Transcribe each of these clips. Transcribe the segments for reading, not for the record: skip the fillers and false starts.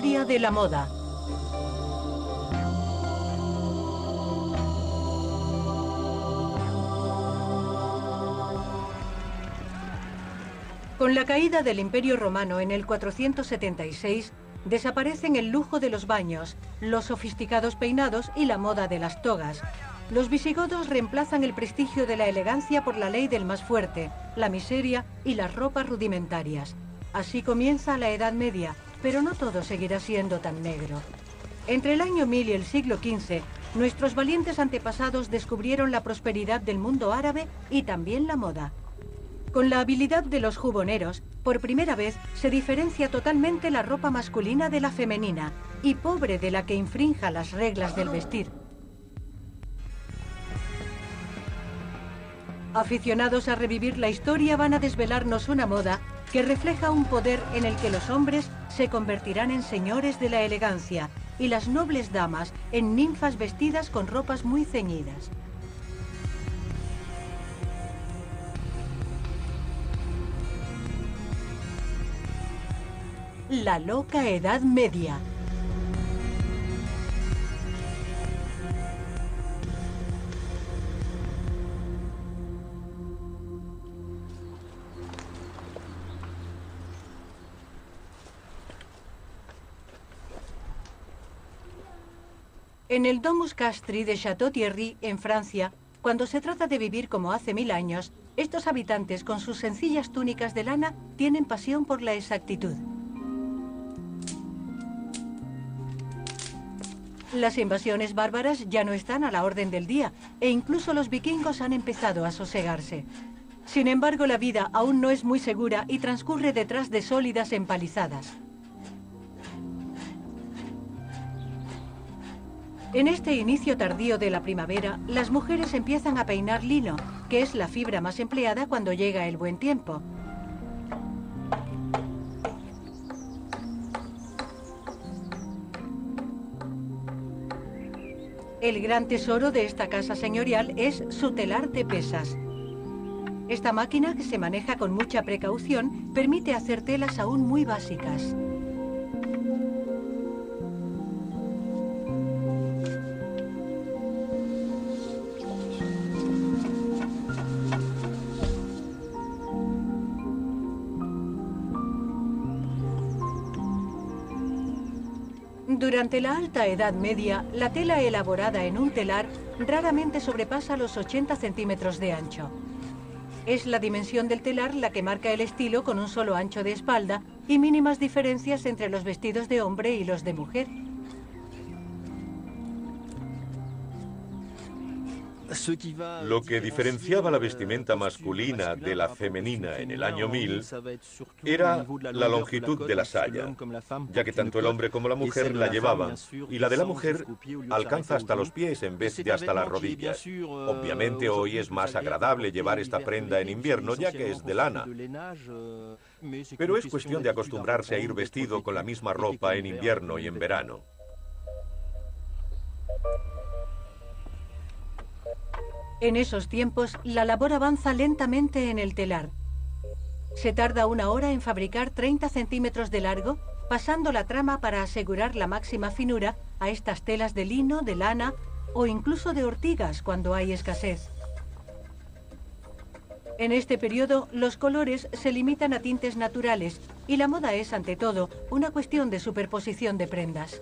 historia de la moda. Con la caída del Imperio Romano en el 476, desaparecen el lujo de los baños, los sofisticados peinados y la moda de las togas. Los visigodos reemplazan el prestigio de la elegancia por la ley del más fuerte, la miseria y las ropas rudimentarias. Así comienza la Edad Media, pero no todo seguirá siendo tan negro. Entre el año 1000 y el siglo XV, nuestros valientes antepasados descubrieron la prosperidad del mundo árabe y también la moda. Con la habilidad de los juboneros, por primera vez se diferencia totalmente la ropa masculina de la femenina, y pobre de la que infrinja las reglas del vestir. Aficionados a revivir la historia van a desvelarnos una moda que refleja un poder en el que los hombres se convertirán en señores de la elegancia y las nobles damas en ninfas vestidas con ropas muy ceñidas. La loca Edad Media. En el Domus Castri de Château-Thierry, en Francia, cuando se trata de vivir como hace 1000 años, estos habitantes con sus sencillas túnicas de lana tienen pasión por la exactitud. Las invasiones bárbaras ya no están a la orden del día, e incluso los vikingos han empezado a sosegarse. Sin embargo, la vida aún no es muy segura y transcurre detrás de sólidas empalizadas. En este inicio tardío de la primavera, las mujeres empiezan a peinar lino, que es la fibra más empleada cuando llega el buen tiempo. El gran tesoro de esta casa señorial es su telar de pesas. Esta máquina, que se maneja con mucha precaución, permite hacer telas aún muy básicas. Durante la Alta Edad Media, la tela elaborada en un telar raramente sobrepasa los 80 centímetros de ancho. Es la dimensión del telar la que marca el estilo, con un solo ancho de espalda y mínimas diferencias entre los vestidos de hombre y los de mujer. Lo que diferenciaba la vestimenta masculina de la femenina en el año 1000 era la longitud de la saya, ya que tanto el hombre como la mujer la llevaban, y la de la mujer alcanza hasta los pies en vez de hasta las rodillas. Obviamente hoy es más agradable llevar esta prenda en invierno, ya que es de lana, pero es cuestión de acostumbrarse a ir vestido con la misma ropa en invierno y en verano. En esos tiempos, la labor avanza lentamente en el telar. Se tarda 1 hora en fabricar 30 centímetros de largo, pasando la trama para asegurar la máxima finura a estas telas de lino, de lana o incluso de ortigas cuando hay escasez. En este periodo, los colores se limitan a tintes naturales y la moda es, ante todo, una cuestión de superposición de prendas.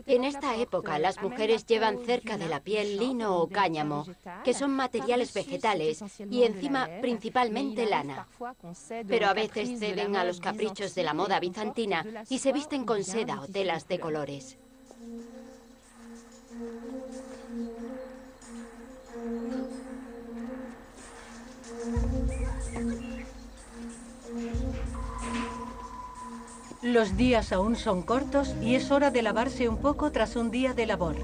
En esta época, las mujeres llevan cerca de la piel lino o cáñamo, que son materiales vegetales, y encima principalmente lana. Pero a veces ceden a los caprichos de la moda bizantina y se visten con seda o telas de colores. Los días aún son cortos y es hora de lavarse un poco tras un día de labor.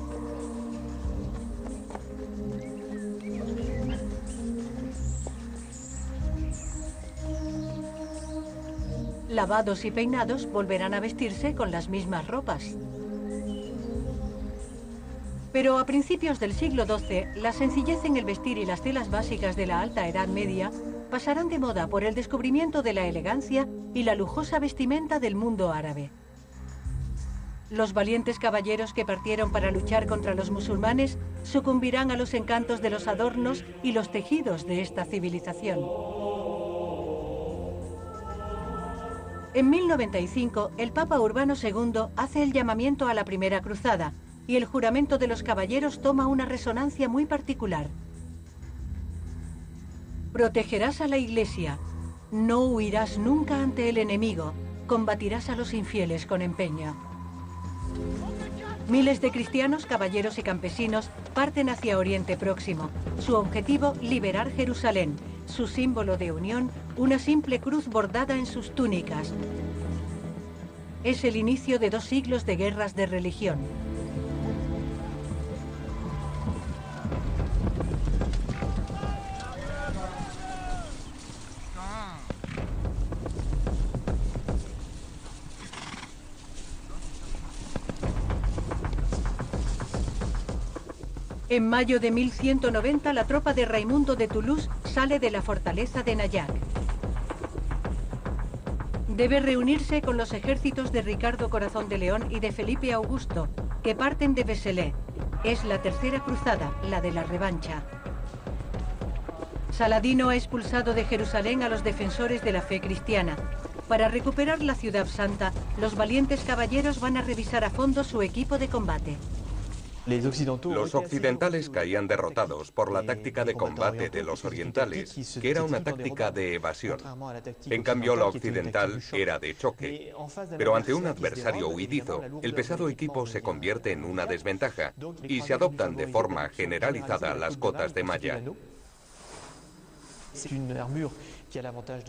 Lavados y peinados, volverán a vestirse con las mismas ropas. Pero a principios del siglo XII, la sencillez en el vestir y las telas básicas de la Alta Edad Media pasarán de moda por el descubrimiento de la elegancia y la lujosa vestimenta del mundo árabe. Los valientes caballeros que partieron para luchar contra los musulmanes sucumbirán a los encantos de los adornos y los tejidos de esta civilización. En 1095, el Papa Urbano II hace el llamamiento a la Primera Cruzada y el juramento de los caballeros toma una resonancia muy particular. Protegerás a la Iglesia, no huirás nunca ante el enemigo, combatirás a los infieles con empeño. Miles de cristianos, caballeros y campesinos parten hacia Oriente Próximo. Su objetivo, liberar Jerusalén. Su símbolo de unión, una simple cruz bordada en sus túnicas. Es el inicio de 2 siglos de guerras de religión. En mayo de 1190, la tropa de Raimundo de Toulouse sale de la fortaleza de Nayac. Debe reunirse con los ejércitos de Ricardo Corazón de León y de Felipe Augusto, que parten de Vézelay. Es la tercera cruzada, la de la revancha. Saladino ha expulsado de Jerusalén a los defensores de la fe cristiana. Para recuperar la ciudad santa, los valientes caballeros van a revisar a fondo su equipo de combate. Los occidentales caían derrotados por la táctica de combate de los orientales, que era una táctica de evasión. En cambio, la occidental era de choque. Pero ante un adversario huidizo, el pesado equipo se convierte en una desventaja y se adoptan de forma generalizada las cotas de malla.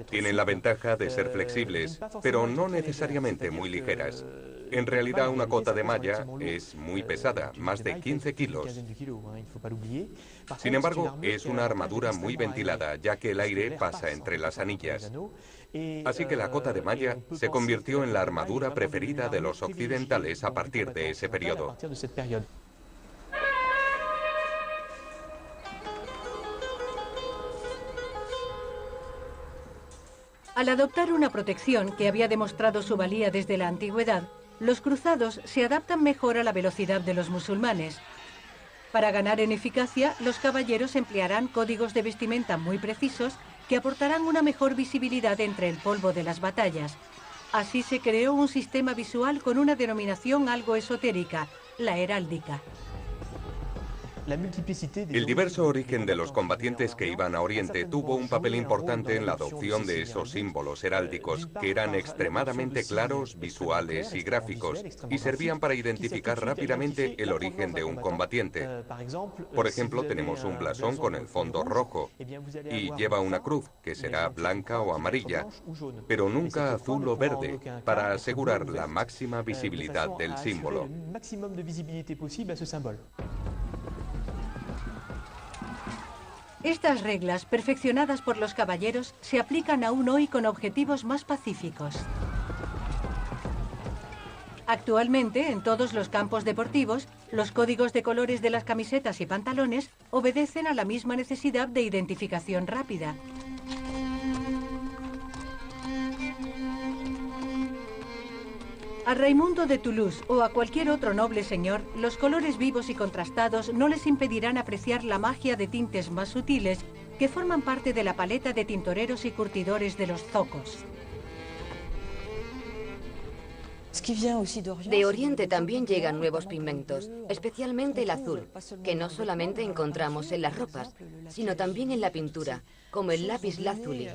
Tienen la ventaja de ser flexibles, pero no necesariamente muy ligeras. En realidad, una cota de malla es muy pesada, más de 15 kilos. Sin embargo, es una armadura muy ventilada, ya que el aire pasa entre las anillas. Así que la cota de malla se convirtió en la armadura preferida de los occidentales a partir de ese periodo. Al adoptar una protección que había demostrado su valía desde la antigüedad, los cruzados se adaptan mejor a la velocidad de los musulmanes. Para ganar en eficacia, los caballeros emplearán códigos de vestimenta muy precisos que aportarán una mejor visibilidad entre el polvo de las batallas. Así se creó un sistema visual con una denominación algo esotérica, la heráldica. El diverso origen de los combatientes que iban a Oriente tuvo un papel importante en la adopción de esos símbolos heráldicos, que eran extremadamente claros, visuales y gráficos, y servían para identificar rápidamente el origen de un combatiente. Por ejemplo, tenemos un blasón con el fondo rojo, y lleva una cruz, que será blanca o amarilla, pero nunca azul o verde, para asegurar la máxima visibilidad del símbolo. Estas reglas, perfeccionadas por los caballeros, se aplican aún hoy con objetivos más pacíficos. Actualmente, en todos los campos deportivos, los códigos de colores de las camisetas y pantalones obedecen a la misma necesidad de identificación rápida. A Raimundo de Toulouse o a cualquier otro noble señor, los colores vivos y contrastados no les impedirán apreciar la magia de tintes más sutiles que forman parte de la paleta de tintoreros y curtidores de los zocos. De Oriente también llegan nuevos pigmentos, especialmente el azul, que no solamente encontramos en las ropas, sino también en la pintura, como el lápiz lazuli.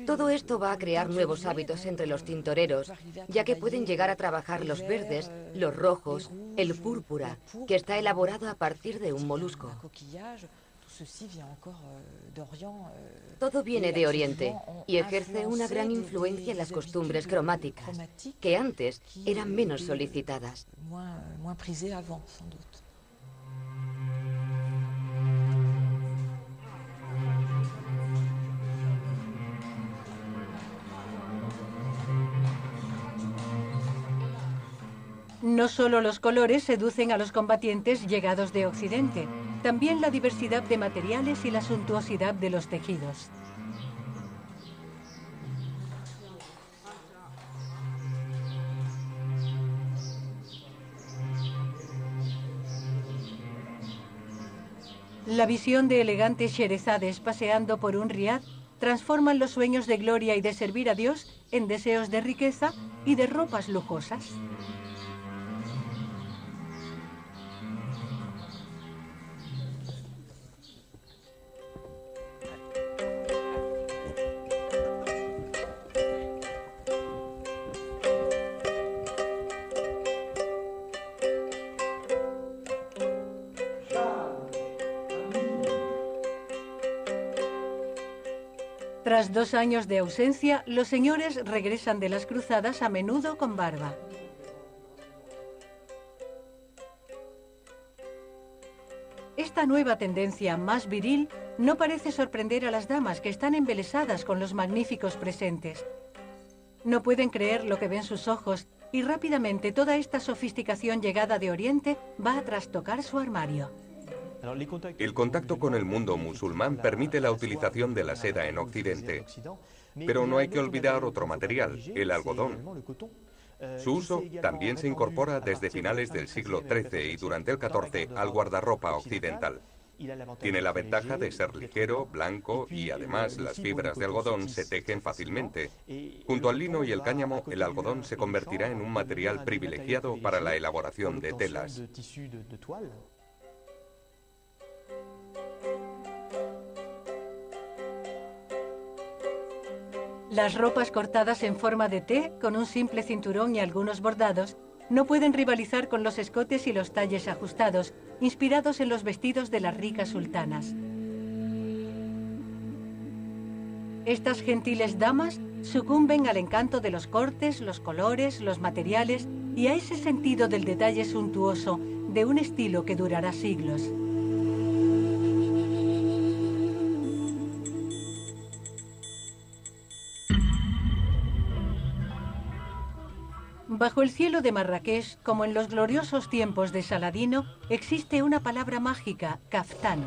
Todo esto va a crear nuevos hábitos entre los tintoreros, ya que pueden llegar a trabajar los verdes, los rojos, el púrpura, que está elaborado a partir de un molusco. Todo viene de Oriente y ejerce una gran influencia en las costumbres cromáticas, que antes eran menos solicitadas. No solo los colores seducen a los combatientes llegados de Occidente, También la diversidad de materiales y la suntuosidad de los tejidos. La visión de elegantes sherezades paseando por un riad transforman los sueños de gloria y de servir a Dios en deseos de riqueza y de ropas lujosas. Tras 2 años de ausencia, los señores regresan de las cruzadas a menudo con barba. Esta nueva tendencia más viril no parece sorprender a las damas que están embelesadas con los magníficos presentes. No pueden creer lo que ven sus ojos y rápidamente toda esta sofisticación llegada de Oriente va a trastocar su armario. El contacto con el mundo musulmán permite la utilización de la seda en Occidente, pero no hay que olvidar otro material, el algodón. Su uso también se incorpora desde finales del siglo XIII y durante el XIV al guardarropa occidental. Tiene la ventaja de ser ligero, blanco y además las fibras de algodón se tejen fácilmente. Junto al lino y el cáñamo, el algodón se convertirá en un material privilegiado para la elaboración de telas. Las ropas cortadas en forma de T, con un simple cinturón y algunos bordados, no pueden rivalizar con los escotes y los talles ajustados, inspirados en los vestidos de las ricas sultanas. Estas gentiles damas sucumben al encanto de los cortes, los colores, los materiales y a ese sentido del detalle suntuoso de un estilo que durará siglos. Bajo el cielo de Marrakech, como en los gloriosos tiempos de Saladino, existe una palabra mágica, kaftán.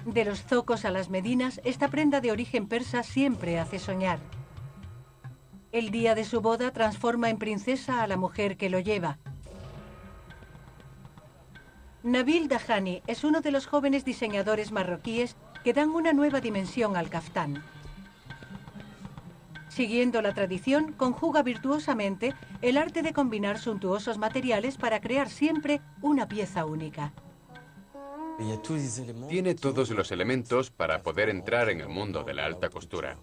De los zocos a las medinas, esta prenda de origen persa siempre hace soñar. El día de su boda transforma en princesa a la mujer que lo lleva. Nabil Dahani es uno de los jóvenes diseñadores marroquíes que dan una nueva dimensión al kaftán. Siguiendo la tradición, conjuga virtuosamente el arte de combinar suntuosos materiales para crear siempre una pieza única. Tiene todos los elementos para poder entrar en el mundo de la alta costura.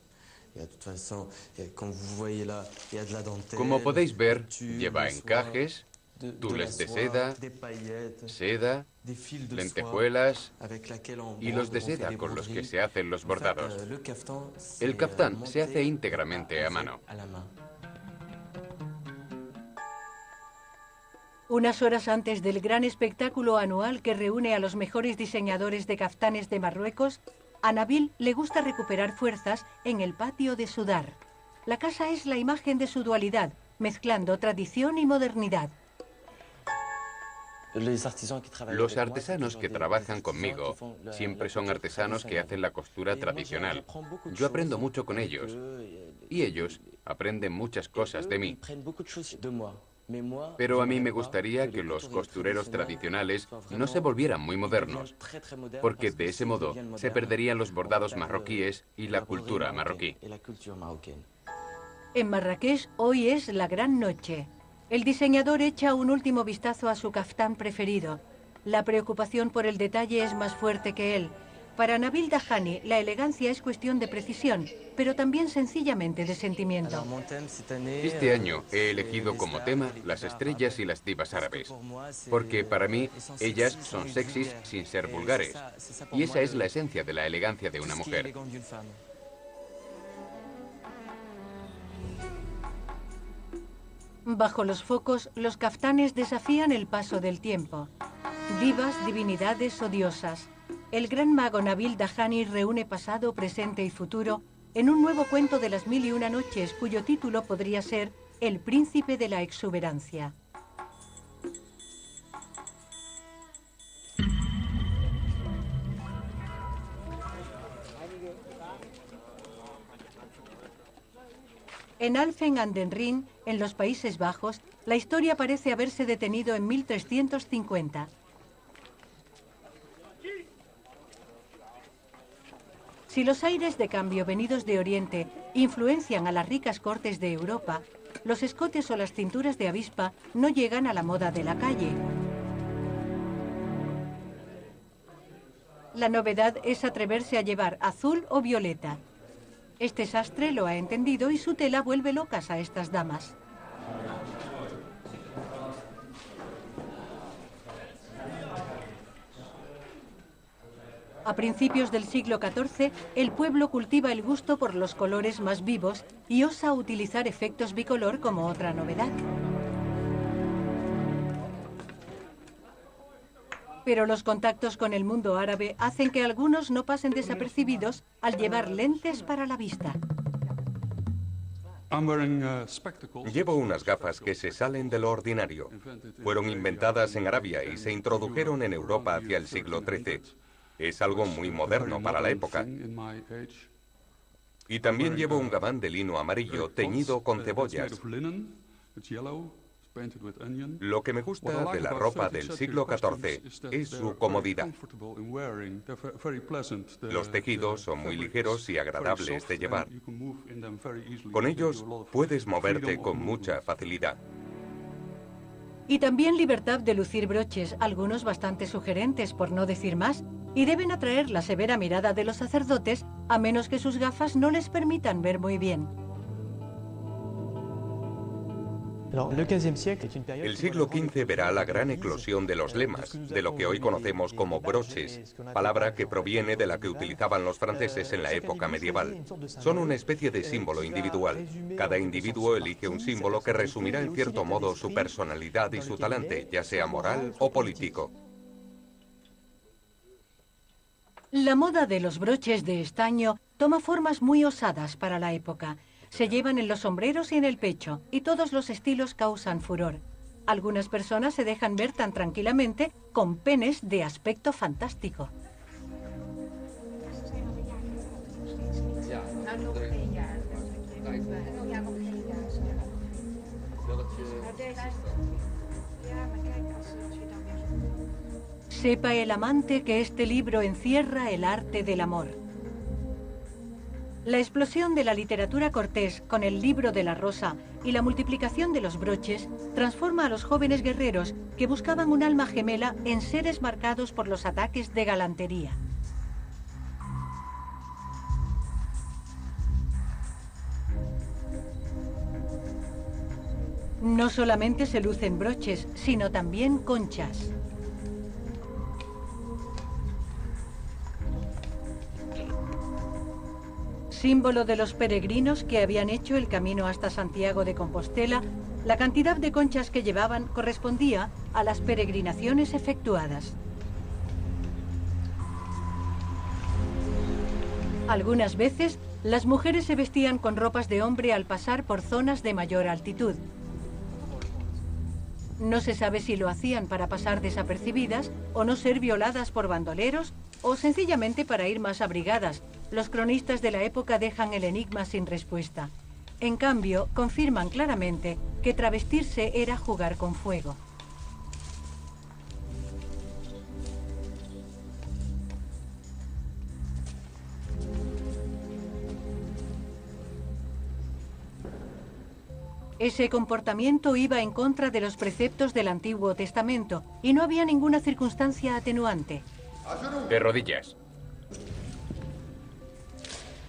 Como podéis ver, lleva encajes, tules de seda, lentejuelas y los de seda con los que se hacen los bordados. El kaftán se hace íntegramente a mano. Unas horas antes del gran espectáculo anual que reúne a los mejores diseñadores de kaftanes de Marruecos, a Nabil le gusta recuperar fuerzas en el patio de Sudar. La casa es la imagen de su dualidad, mezclando tradición y modernidad. Los artesanos que trabajan conmigo siempre son artesanos que hacen la costura tradicional. Yo aprendo mucho con ellos y ellos aprenden muchas cosas de mí. Pero a mí me gustaría que los costureros tradicionales no se volvieran muy modernos, porque de ese modo se perderían los bordados marroquíes y la cultura marroquí. En Marrakech hoy es la gran noche. El diseñador echa un último vistazo a su kaftán preferido. La preocupación por el detalle es más fuerte que él. Para Nabil Dahani, la elegancia es cuestión de precisión, pero también sencillamente de sentimiento. Este año he elegido como tema las estrellas y las divas árabes, porque para mí ellas son sexys sin ser vulgares, y esa es la esencia de la elegancia de una mujer. Bajo los focos, los kaftanes desafían el paso del tiempo. Divas, divinidades o diosas. El gran mago Nabil Dahani reúne pasado, presente y futuro en un nuevo cuento de las 1001 noches, cuyo título podría ser El príncipe de la exuberancia. En Alphen aan den Rijn, en los Países Bajos, la historia parece haberse detenido en 1350. Si los aires de cambio venidos de Oriente influencian a las ricas cortes de Europa, los escotes o las cinturas de avispa no llegan a la moda de la calle. La novedad es atreverse a llevar azul o violeta. Este sastre lo ha entendido y su tela vuelve locas a estas damas. A principios del siglo XIV, el pueblo cultiva el gusto por los colores más vivos y osa utilizar efectos bicolor como otra novedad. Pero los contactos con el mundo árabe hacen que algunos no pasen desapercibidos al llevar lentes para la vista. Llevo unas gafas que se salen de lo ordinario. Fueron inventadas en Arabia y se introdujeron en Europa hacia el siglo XIII. Es algo muy moderno para la época. Y también llevo un gabán de lino amarillo teñido con cebollas. Lo que me gusta de la ropa del siglo XIV es su comodidad. Los tejidos son muy ligeros y agradables de llevar. Con ellos puedes moverte con mucha facilidad. Y también libertad de lucir broches, algunos bastante sugerentes, por no decir más, y deben atraer la severa mirada de los sacerdotes, a menos que sus gafas no les permitan ver muy bien. El siglo XV verá la gran eclosión de los lemas, de lo que hoy conocemos como broches, palabra que proviene de la que utilizaban los franceses en la época medieval. Son una especie de símbolo individual. Cada individuo elige un símbolo que resumirá en cierto modo su personalidad y su talante, ya sea moral o político. La moda de los broches de estaño toma formas muy osadas para la época. Se llevan en los sombreros y en el pecho, y todos los estilos causan furor. Algunas personas se dejan ver tan tranquilamente con penes de aspecto fantástico. Sepa el amante que este libro encierra el arte del amor. La explosión de la literatura cortés con el libro de la rosa y la multiplicación de los broches transforma a los jóvenes guerreros que buscaban un alma gemela en seres marcados por los ataques de galantería. No solamente se lucen broches, sino también conchas. Símbolo de los peregrinos que habían hecho el camino hasta Santiago de Compostela, la cantidad de conchas que llevaban correspondía a las peregrinaciones efectuadas. Algunas veces, las mujeres se vestían con ropas de hombre al pasar por zonas de mayor altitud. No se sabe si lo hacían para pasar desapercibidas o no ser violadas por bandoleros o sencillamente para ir más abrigadas. Los cronistas de la época dejan el enigma sin respuesta. En cambio, confirman claramente que travestirse era jugar con fuego. Ese comportamiento iba en contra de los preceptos del Antiguo Testamento y no había ninguna circunstancia atenuante. De rodillas.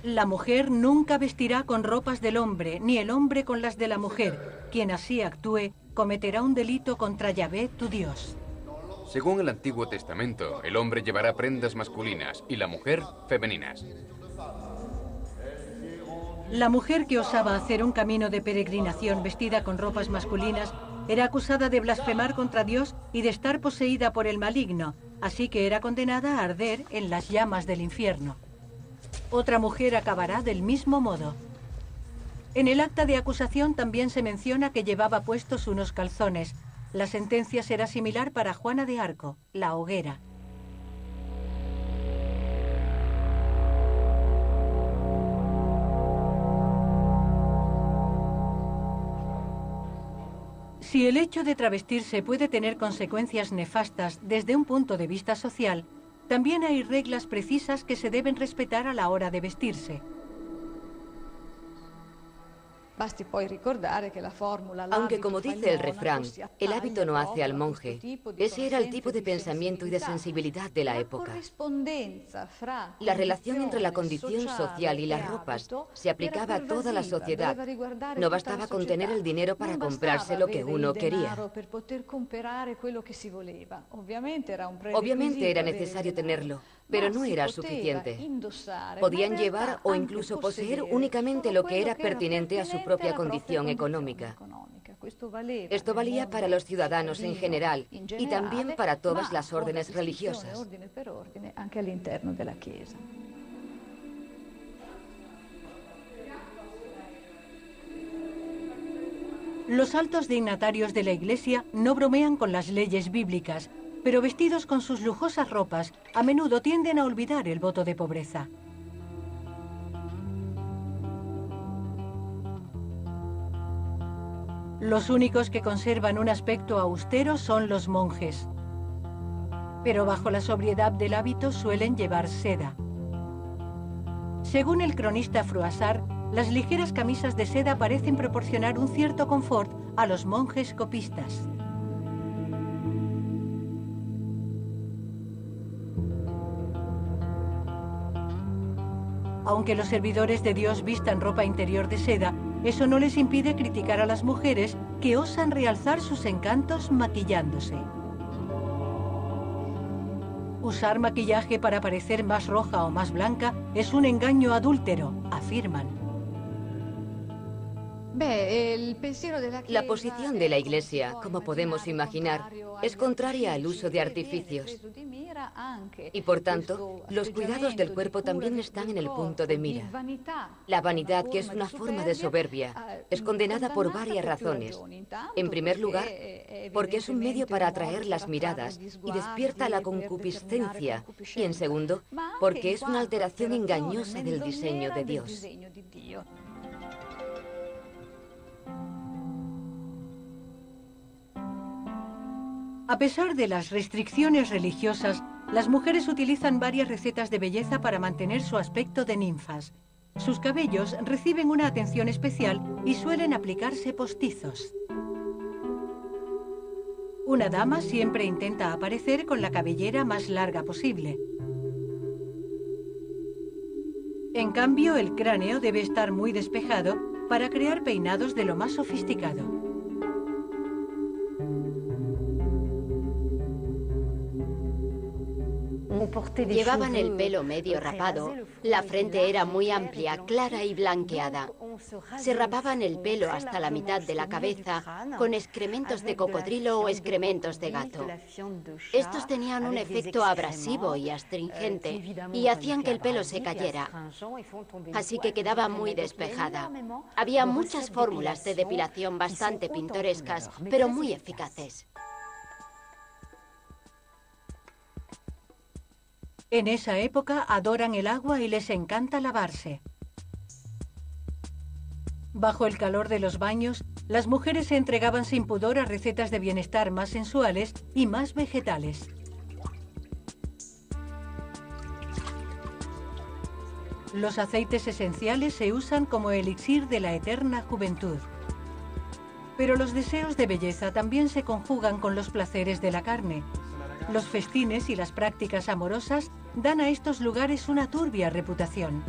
La mujer nunca vestirá con ropas del hombre, ni el hombre con las de la mujer. Quien así actúe, cometerá un delito contra Yahvé, tu Dios. Según el Antiguo Testamento, el hombre llevará prendas masculinas y la mujer femeninas. La mujer que osaba hacer un camino de peregrinación vestida con ropas masculinas era acusada de blasfemar contra Dios y de estar poseída por el maligno, así que era condenada a arder en las llamas del infierno. Otra mujer acabará del mismo modo. En el acta de acusación también se menciona que llevaba puestos unos calzones. La sentencia será similar para Juana de Arco, la hoguera. Si el hecho de travestirse puede tener consecuencias nefastas desde un punto de vista social, también hay reglas precisas que se deben respetar a la hora de vestirse. Aunque, como dice el refrán, el hábito no hace al monje, ese era el tipo de pensamiento y de sensibilidad de la época. La relación entre la condición social y las ropas se aplicaba a toda la sociedad. No bastaba con tener el dinero para comprarse lo que uno quería. Obviamente era necesario tenerlo, pero no era suficiente. Podían llevar o incluso poseer únicamente lo que era pertinente a su propia condición económica. Esto valía para los ciudadanos en general y también para todas las órdenes religiosas. Los altos dignatarios de la Iglesia no bromean con las leyes bíblicas, pero vestidos con sus lujosas ropas, a menudo tienden a olvidar el voto de pobreza. Los únicos que conservan un aspecto austero son los monjes, pero bajo la sobriedad del hábito suelen llevar seda. Según el cronista Froissart, las ligeras camisas de seda parecen proporcionar un cierto confort a los monjes copistas. Aunque los servidores de Dios vistan ropa interior de seda, eso no les impide criticar a las mujeres que osan realzar sus encantos maquillándose. Usar maquillaje para parecer más roja o más blanca es un engaño adúltero, afirman. La posición de la Iglesia, como podemos imaginar, es contraria al uso de artificios. Y por tanto, los cuidados del cuerpo también están en el punto de mira. La vanidad, que es una forma de soberbia, es condenada por varias razones. En primer lugar, porque es un medio para atraer las miradas y despierta la concupiscencia. Y en segundo, porque es una alteración engañosa del diseño de Dios. A pesar de las restricciones religiosas, las mujeres utilizan varias recetas de belleza para mantener su aspecto de ninfas. Sus cabellos reciben una atención especial y suelen aplicarse postizos. Una dama siempre intenta aparecer con la cabellera más larga posible. En cambio, el cráneo debe estar muy despejado para crear peinados de lo más sofisticado. Llevaban el pelo medio rapado, la frente era muy amplia, clara y blanqueada. Se rapaban el pelo hasta la mitad de la cabeza con excrementos de cocodrilo o excrementos de gato. Estos tenían un efecto abrasivo y astringente y hacían que el pelo se cayera, así que quedaba muy despejada. Había muchas fórmulas de depilación bastante pintorescas, pero muy eficaces. En esa época adoran el agua y les encanta lavarse. Bajo el calor de los baños, las mujeres se entregaban sin pudor a recetas de bienestar más sensuales y más vegetales. Los aceites esenciales se usan como elixir de la eterna juventud. Pero los deseos de belleza también se conjugan con los placeres de la carne. Los festines y las prácticas amorosas dan a estos lugares una turbia reputación.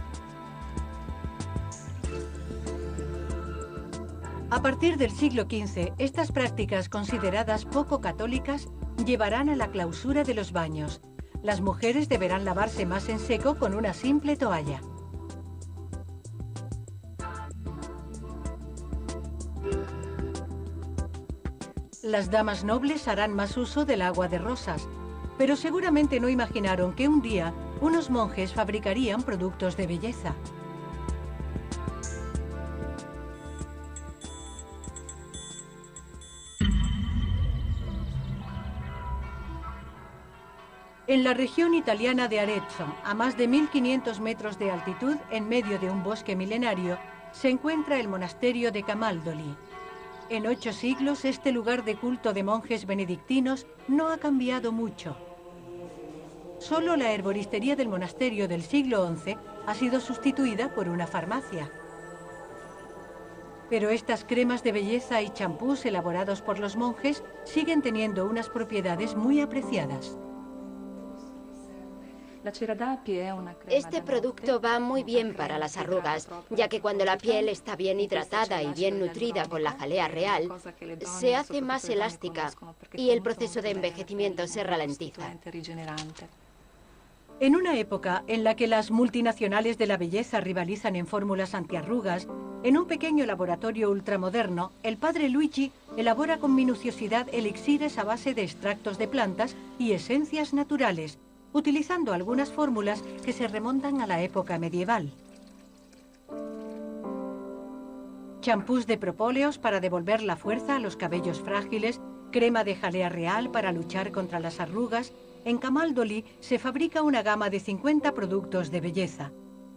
A partir del siglo XV, estas prácticas consideradas poco católicas llevarán a la clausura de los baños. Las mujeres deberán lavarse más en seco con una simple toalla. Las damas nobles harán más uso del agua de rosas, pero seguramente no imaginaron que un día unos monjes fabricarían productos de belleza. En la región italiana de Arezzo, a más de 1500 metros de altitud, en medio de un bosque milenario, se encuentra el monasterio de Camaldoli. En 8 siglos, este lugar de culto de monjes benedictinos no ha cambiado mucho. Solo la herboristería del monasterio del siglo XI ha sido sustituida por una farmacia. Pero estas cremas de belleza y champús elaborados por los monjes siguen teniendo unas propiedades muy apreciadas. Este producto va muy bien para las arrugas, ya que cuando la piel está bien hidratada y bien nutrida con la jalea real, se hace más elástica y el proceso de envejecimiento se ralentiza. En una época en la que las multinacionales de la belleza rivalizan en fórmulas antiarrugas, en un pequeño laboratorio ultramoderno, el padre Luigi elabora con minuciosidad elixires a base de extractos de plantas y esencias naturales, utilizando algunas fórmulas que se remontan a la época medieval. Champús de propóleos para devolver la fuerza a los cabellos frágiles, crema de jalea real para luchar contra las arrugas. En Camaldoli se fabrica una gama de 50 productos de belleza.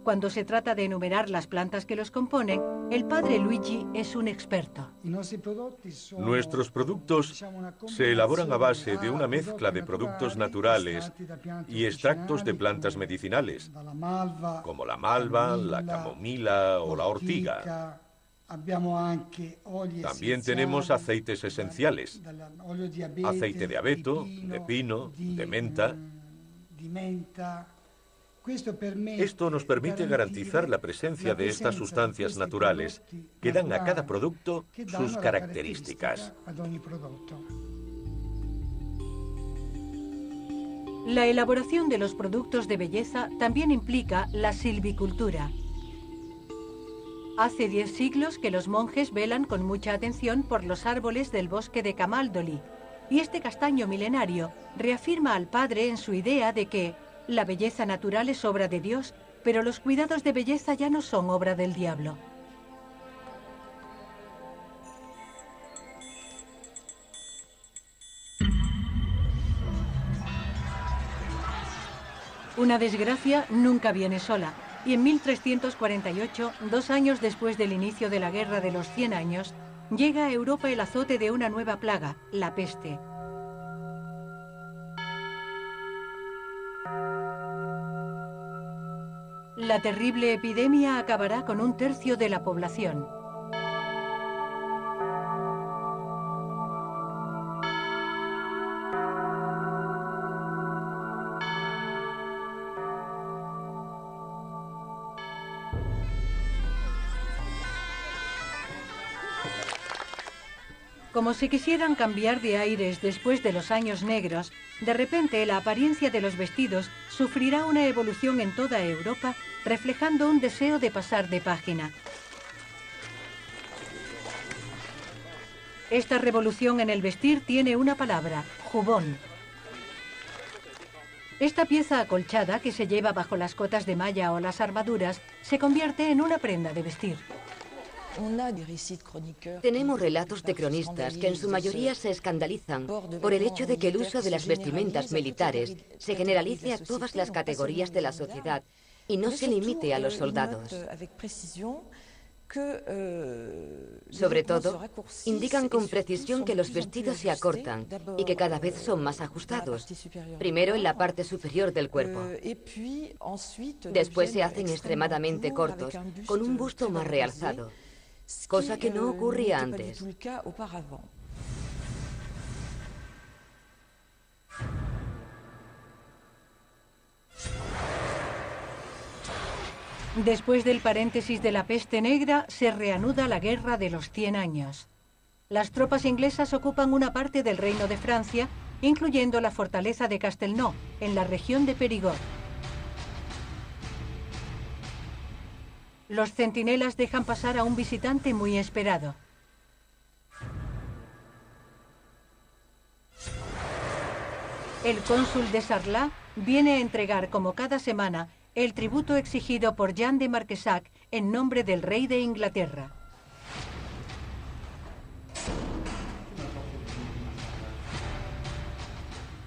Cuando se trata de enumerar las plantas que los componen, el padre Luigi es un experto. Nuestros productos se elaboran a base de una mezcla de productos naturales y extractos de plantas medicinales, como la malva, la camomila o la ortiga. También tenemos aceites esenciales, aceite de abeto, de pino, de menta. Esto nos permite garantizar la presencia de estas sustancias naturales que dan a cada producto sus características. La elaboración de los productos de belleza también implica la silvicultura. Hace 10 siglos que los monjes velan con mucha atención por los árboles del bosque de Camaldoli, y este castaño milenario reafirma al padre en su idea de que la belleza natural es obra de Dios, pero los cuidados de belleza ya no son obra del diablo. Una desgracia nunca viene sola, y en 1348, 2 años después del inicio de la Guerra de los 100 años, llega a Europa el azote de una nueva plaga, la peste. La terrible epidemia acabará con 1/3 de la población. Como si quisieran cambiar de aires después de los años negros, de repente la apariencia de los vestidos sufrirá una evolución en toda Europa, reflejando un deseo de pasar de página. Esta revolución en el vestir tiene una palabra: jubón. Esta pieza acolchada que se lleva bajo las cotas de malla o las armaduras se convierte en una prenda de vestir. Tenemos relatos de cronistas que en su mayoría se escandalizan por el hecho de que el uso de las vestimentas militares se generalice a todas las categorías de la sociedad y no se limite a los soldados. Sobre todo, indican con precisión que los vestidos se acortan y que cada vez son más ajustados, primero en la parte superior del cuerpo. Después se hacen extremadamente cortos, con un busto más realzado, cosa que no ocurría antes. Después del paréntesis de la peste negra, se reanuda la Guerra de los 100 años. Las tropas inglesas ocupan una parte del Reino de Francia, incluyendo la fortaleza de Castelnau, en la región de Périgord. Los centinelas dejan pasar a un visitante muy esperado. El cónsul de Sarlat viene a entregar, como cada semana, el tributo exigido por Jean de Marquesac en nombre del rey de Inglaterra.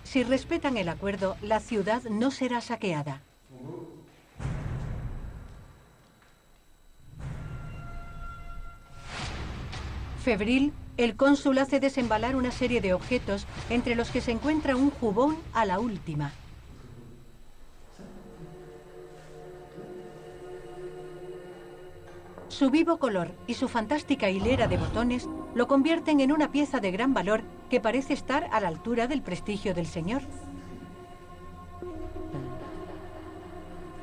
Si respetan el acuerdo, la ciudad no será saqueada. Febril, El cónsul hace desembalar una serie de objetos, entre los que se encuentra un jubón a la última. Su vivo color y su fantástica hilera de botones lo convierten en una pieza de gran valor que parece estar a la altura del prestigio del señor.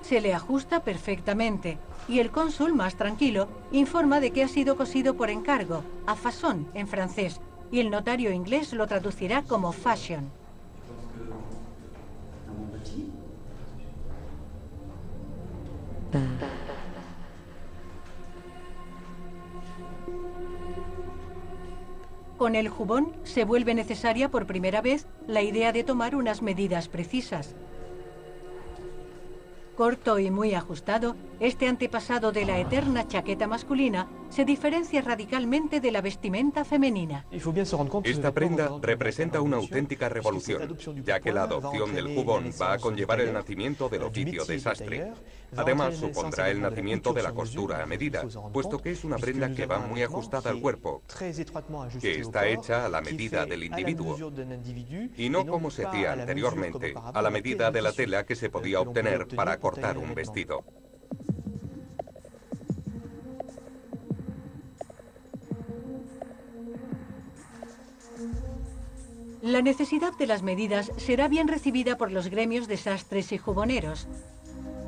Se le ajusta perfectamente y el cónsul, más tranquilo, informa de que ha sido cosido por encargo, a façon en francés, y el notario inglés lo traducirá como fashion. Con el jubón se vuelve necesaria por primera vez la idea de tomar unas medidas precisas. Corto y muy ajustado, este antepasado de la eterna chaqueta masculina se diferencia radicalmente de la vestimenta femenina. Esta prenda representa una auténtica revolución, ya que la adopción del jubón va a conllevar el nacimiento del oficio de sastre. Además, supondrá el nacimiento de la costura a medida, puesto que es una prenda que va muy ajustada al cuerpo, que está hecha a la medida del individuo, y no como se hacía anteriormente, a la medida de la tela que se podía obtener para cortar un vestido. La necesidad de las medidas será bien recibida por los gremios de sastres y juboneros.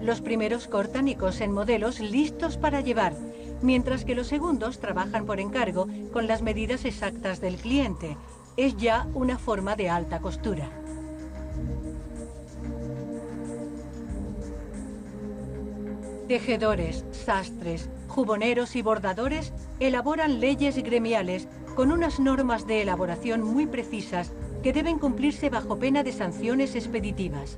Los primeros cortan y cosen modelos listos para llevar, mientras que los segundos trabajan por encargo con las medidas exactas del cliente. Es ya una forma de alta costura. Tejedores, sastres, juboneros y bordadores elaboran leyes gremiales con unas normas de elaboración muy precisas que deben cumplirse bajo pena de sanciones expeditivas.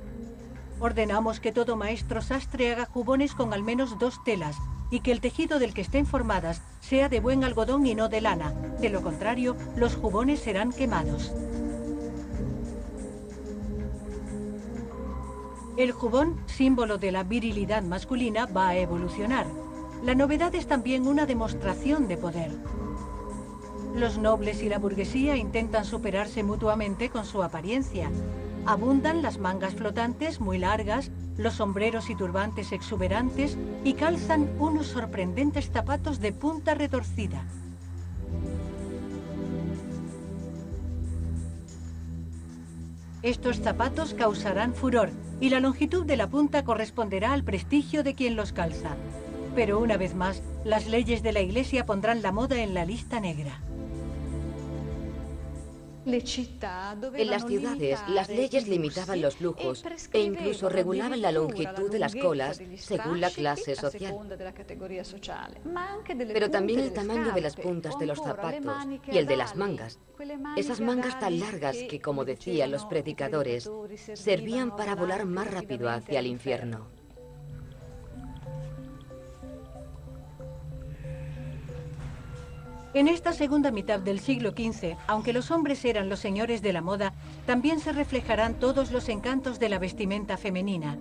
Ordenamos que todo maestro sastre haga jubones con al menos 2 telas y que el tejido del que estén formadas sea de buen algodón y no de lana. De lo contrario, los jubones serán quemados. El jubón, símbolo de la virilidad masculina, va a evolucionar. La novedad es también una demostración de poder. Los nobles y la burguesía intentan superarse mutuamente con su apariencia. Abundan las mangas flotantes muy largas, los sombreros y turbantes exuberantes y calzan unos sorprendentes zapatos de punta retorcida. Estos zapatos causarán furor y la longitud de la punta corresponderá al prestigio de quien los calza. Pero una vez más, las leyes de la Iglesia pondrán la moda en la lista negra. En las ciudades, las leyes limitaban los lujos e incluso regulaban la longitud de las colas según la clase social. Pero también el tamaño de las puntas de los zapatos y el de las mangas. Esas mangas tan largas que, como decían los predicadores, servían para volar más rápido hacia el infierno. En esta segunda mitad del siglo XV, aunque los hombres eran los señores de la moda, también se reflejarán todos los encantos de la vestimenta femenina.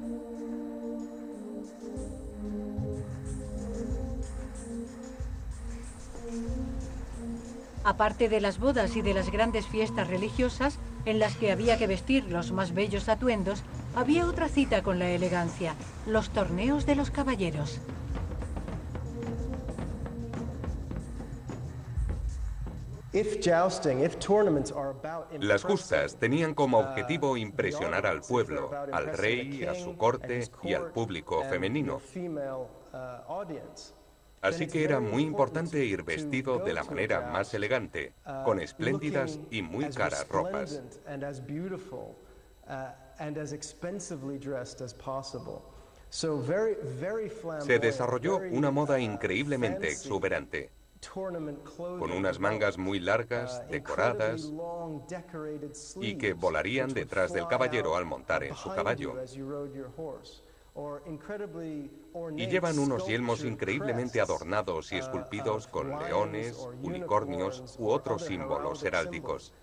Aparte de las bodas y de las grandes fiestas religiosas, en las que había que vestir los más bellos atuendos, había otra cita con la elegancia: los torneos de los caballeros. Las justas tenían como objetivo impresionar al pueblo, al rey, a su corte y al público femenino. Así que era muy importante ir vestido de la manera más elegante, con espléndidas y muy caras ropas. Se desarrolló una moda increíblemente exuberante, con unas mangas muy largas, decoradas, y que volarían detrás del caballero al montar en su caballo. Y llevan unos yelmos increíblemente adornados y esculpidos con leones, unicornios u otros símbolos heráldicos.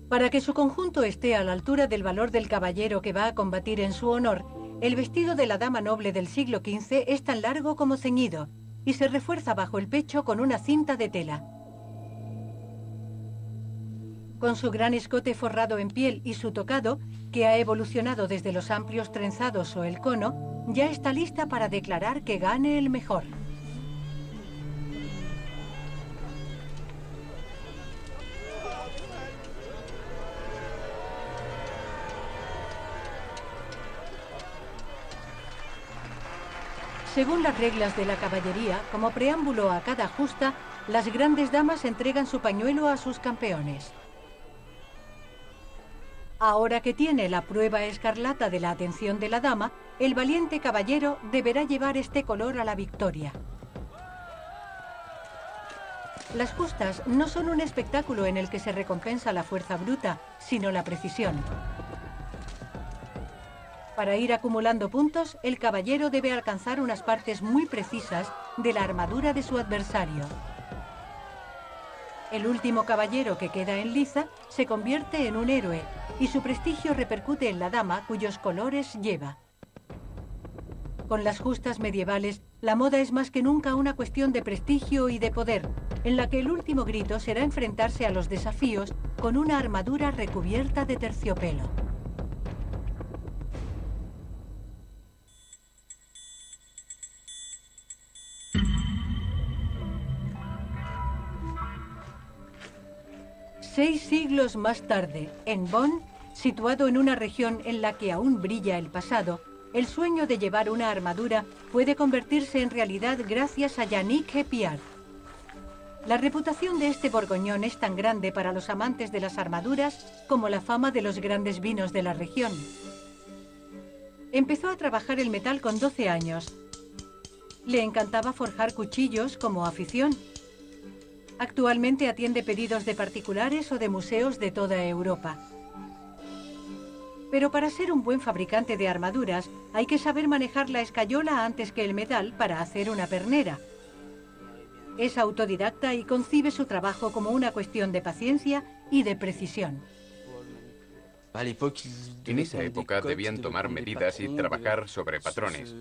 Para que su conjunto esté a la altura del valor del caballero que va a combatir en su honor, El vestido de la dama noble del siglo XV es tan largo como ceñido y se refuerza bajo el pecho con una cinta de tela. Con su gran escote forrado en piel y su tocado, que ha evolucionado desde los amplios trenzados o el cono, ya está lista para declarar que gane el mejor. Según las reglas de la caballería, como preámbulo a cada justa, las grandes damas entregan su pañuelo a sus campeones. Ahora que tiene la prueba escarlata de la atención de la dama, el valiente caballero deberá llevar este color a la victoria. Las justas no son un espectáculo en el que se recompensa la fuerza bruta, sino la precisión. Para ir acumulando puntos, el caballero debe alcanzar unas partes muy precisas de la armadura de su adversario. El último caballero que queda en liza se convierte en un héroe y su prestigio repercute en la dama cuyos colores lleva. Con las justas medievales, la moda es más que nunca una cuestión de prestigio y de poder, en la que el último grito será enfrentarse a los desafíos con una armadura recubierta de terciopelo. Seis siglos más tarde, en Bonn, situado en una región en la que aún brilla el pasado, el sueño de llevar una armadura puede convertirse en realidad gracias a Yannick Epiard. La reputación de este borgoñón es tan grande para los amantes de las armaduras como la fama de los grandes vinos de la región. Empezó a trabajar el metal con 12 años. Le encantaba forjar cuchillos como afición. Actualmente atiende pedidos de particulares o de museos de toda Europa. Pero para ser un buen fabricante de armaduras hay que saber manejar la escayola antes que el metal para hacer una pernera. Es autodidacta y concibe su trabajo como una cuestión de paciencia y de precisión. En esa época debían tomar medidas y trabajar sobre patrones.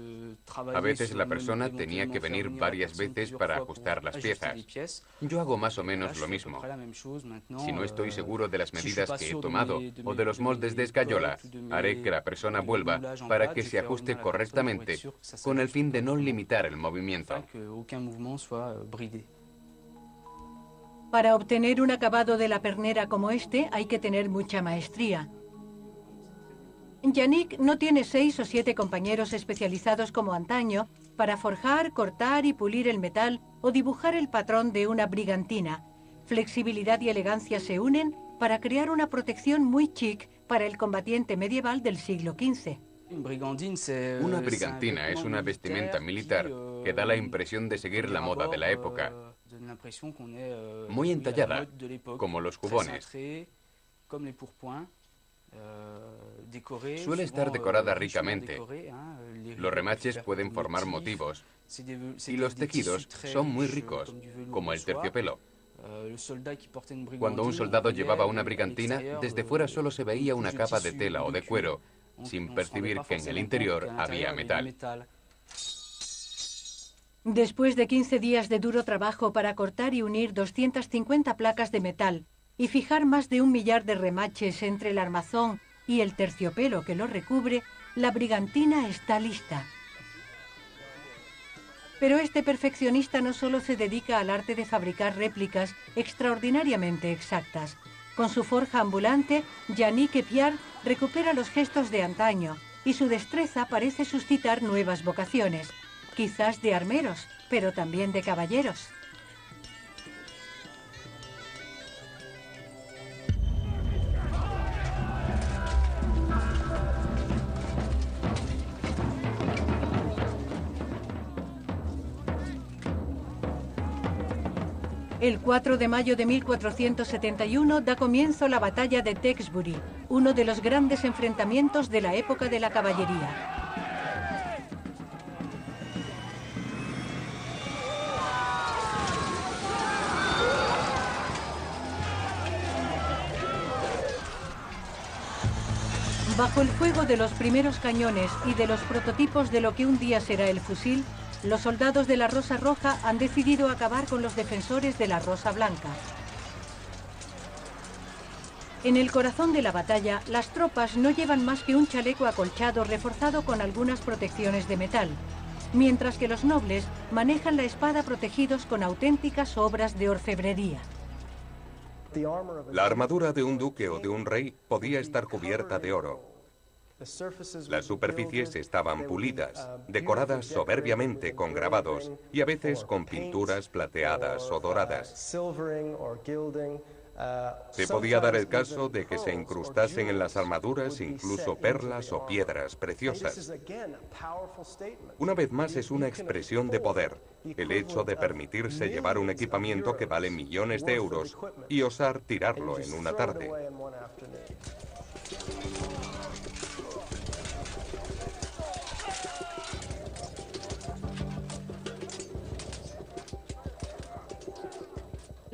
A veces la persona tenía que venir varias veces para ajustar las piezas. Yo hago más o menos lo mismo. Si no estoy seguro de las medidas que he tomado o de los moldes de escayola, haré que la persona vuelva para que se ajuste correctamente, con el fin de no limitar el movimiento. Para obtener un acabado de la pernera como este hay que tener mucha maestría. Yannick no tiene 6 o 7 compañeros especializados como antaño para forjar, cortar y pulir el metal o dibujar el patrón de una brigantina. Flexibilidad y elegancia se unen para crear una protección muy chic para el combatiente medieval del siglo XV. Una brigantina es una vestimenta militar que da la impresión de seguir la moda de la época. Muy entallada, como los jubones. Suele estar decorada ricamente. Los remaches pueden formar motivos y los tejidos son muy ricos, como el terciopelo. Cuando un soldado llevaba una brigantina, desde fuera solo se veía una capa de tela o de cuero, sin percibir que en el interior había metal. Después de 15 días de duro trabajo para cortar y unir 250 placas de metal y fijar más de 1 millar de remaches entre el armazón y el terciopelo que lo recubre, la brigantina está lista. Pero este perfeccionista no solo se dedica al arte de fabricar réplicas extraordinariamente exactas. Con su forja ambulante, Yannick Epiard recupera los gestos de antaño y su destreza parece suscitar nuevas vocaciones, quizás de armeros, pero también de caballeros. El 4 de mayo de 1471 da comienzo la batalla de Tewkesbury, uno de los grandes enfrentamientos de la época de la caballería. Bajo el fuego de los primeros cañones y de los prototipos de lo que un día será el fusil, los soldados de la Rosa Roja han decidido acabar con los defensores de la Rosa Blanca. En el corazón de la batalla, las tropas no llevan más que un chaleco acolchado reforzado con algunas protecciones de metal, mientras que los nobles manejan la espada protegidos con auténticas obras de orfebrería. La armadura de un duque o de un rey podía estar cubierta de oro. Las superficies estaban pulidas, decoradas soberbiamente con grabados y a veces con pinturas plateadas o doradas. Se podía dar el caso de que se incrustasen en las armaduras incluso perlas o piedras preciosas. Una vez más es una expresión de poder, el hecho de permitirse llevar un equipamiento que vale millones de euros y osar tirarlo en una tarde.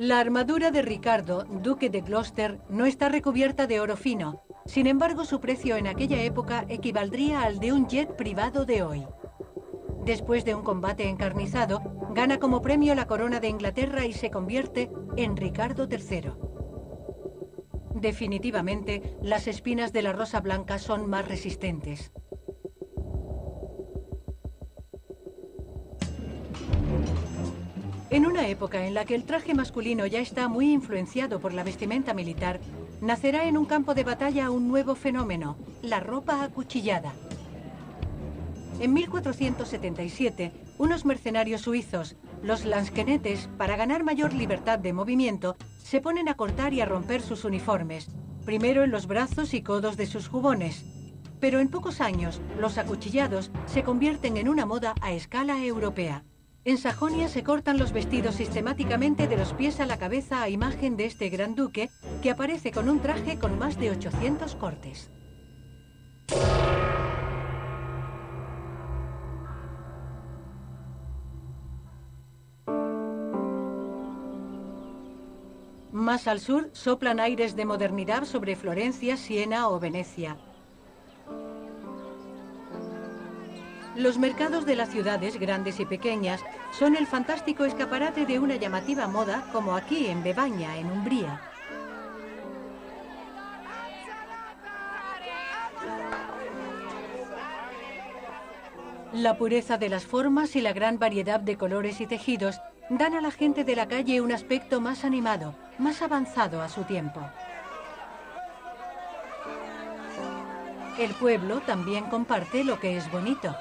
La armadura de Ricardo, duque de Gloucester, no está recubierta de oro fino. Sin embargo, su precio en aquella época equivaldría al de un jet privado de hoy. Después de un combate encarnizado, gana como premio la corona de Inglaterra y se convierte en Ricardo III. Definitivamente, las espinas de la Rosa Blanca son más resistentes. En una época en la que el traje masculino ya está muy influenciado por la vestimenta militar, nacerá en un campo de batalla un nuevo fenómeno, la ropa acuchillada. En 1477, unos mercenarios suizos, los lansquenetes, para ganar mayor libertad de movimiento, se ponen a cortar y a romper sus uniformes, primero en los brazos y codos de sus jubones. Pero en pocos años, los acuchillados se convierten en una moda a escala europea. En Sajonia se cortan los vestidos sistemáticamente de los pies a la cabeza a imagen de este gran duque, que aparece con un traje con más de 800 cortes. Más al sur soplan aires de modernidad sobre Florencia, Siena o Venecia. Los mercados de las ciudades, grandes y pequeñas, son el fantástico escaparate de una llamativa moda, como aquí en Bebaña, en Umbría. La pureza de las formas y la gran variedad de colores y tejidos dan a la gente de la calle un aspecto más animado, más avanzado a su tiempo. El pueblo también comparte lo que es bonito.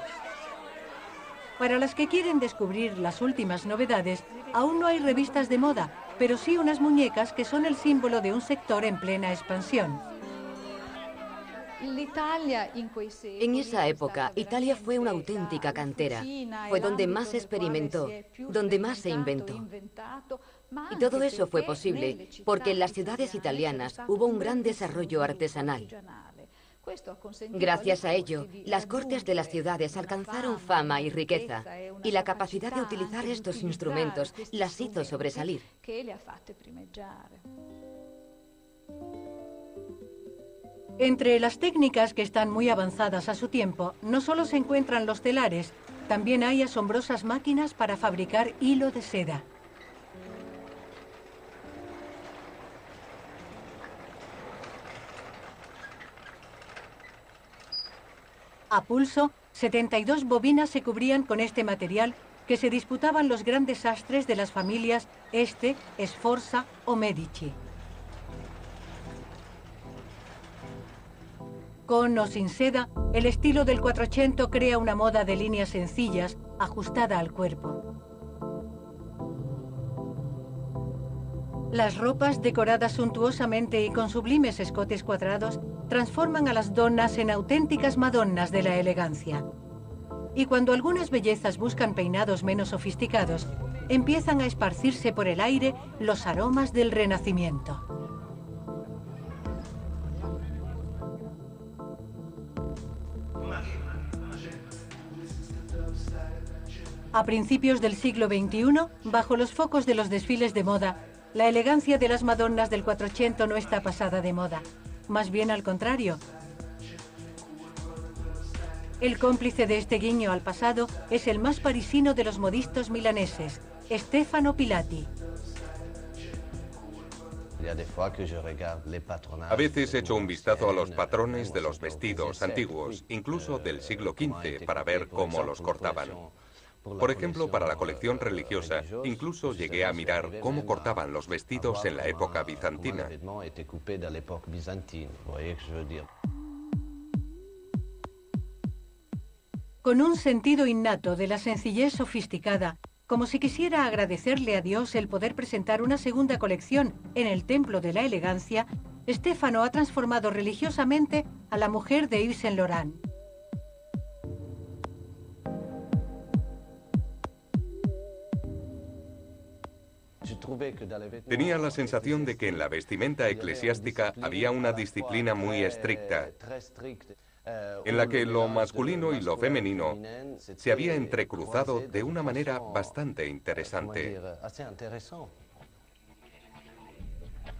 Para las que quieren descubrir las últimas novedades, aún no hay revistas de moda, pero sí unas muñecas que son el símbolo de un sector en plena expansión. En esa época, Italia fue una auténtica cantera. Fue donde más experimentó, donde más se inventó. Y todo eso fue posible porque en las ciudades italianas hubo un gran desarrollo artesanal. Gracias a ello, las cortes de las ciudades alcanzaron fama y riqueza, y la capacidad de utilizar estos instrumentos las hizo sobresalir. Entre las técnicas que están muy avanzadas a su tiempo, no solo se encuentran los telares, también hay asombrosas máquinas para fabricar hilo de seda. A pulso, 72 bobinas se cubrían con este material que se disputaban los grandes sastres de las familias Este, Sforza o Medici. Con o sin seda, el estilo del Quattrocento crea una moda de líneas sencillas, ajustada al cuerpo. Las ropas, decoradas suntuosamente y con sublimes escotes cuadrados, transforman a las donnas en auténticas madonnas de la elegancia. Y cuando algunas bellezas buscan peinados menos sofisticados, empiezan a esparcirse por el aire los aromas del Renacimiento. A principios del siglo XXI, bajo los focos de los desfiles de moda, la elegancia de las madonnas del Quattrocento no está pasada de moda. Más bien al contrario. El cómplice de este guiño al pasado es el más parisino de los modistas milaneses, Stefano Pilati. A veces echo un vistazo a los patrones de los vestidos antiguos, incluso del siglo XV, para ver cómo los cortaban. Por ejemplo, para la colección religiosa, incluso llegué a mirar cómo cortaban los vestidos en la época bizantina. Con un sentido innato de la sencillez sofisticada, como si quisiera agradecerle a Dios el poder presentar una segunda colección en el Templo de la Elegancia, Stefano ha transformado religiosamente a la mujer de Yves Saint Laurent. Tenía la sensación de que en la vestimenta eclesiástica había una disciplina muy estricta, en la que lo masculino y lo femenino se había entrecruzado de una manera bastante interesante.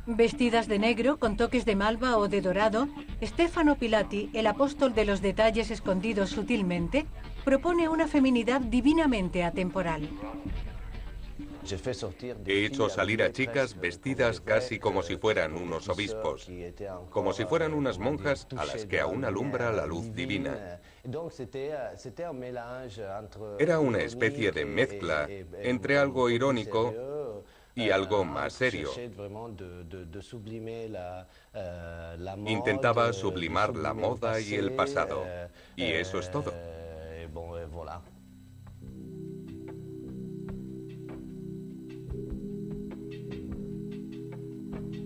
Vestidas de negro, con toques de malva o de dorado, Stefano Pilati, el apóstol de los detalles escondidos sutilmente, propone una feminidad divinamente atemporal. He hecho salir a chicas vestidas casi como si fueran unos obispos, como si fueran unas monjas a las que aún alumbra la luz divina. Era una especie de mezcla entre algo irónico y algo más serio. Intentaba sublimar la moda y el pasado, y eso es todo.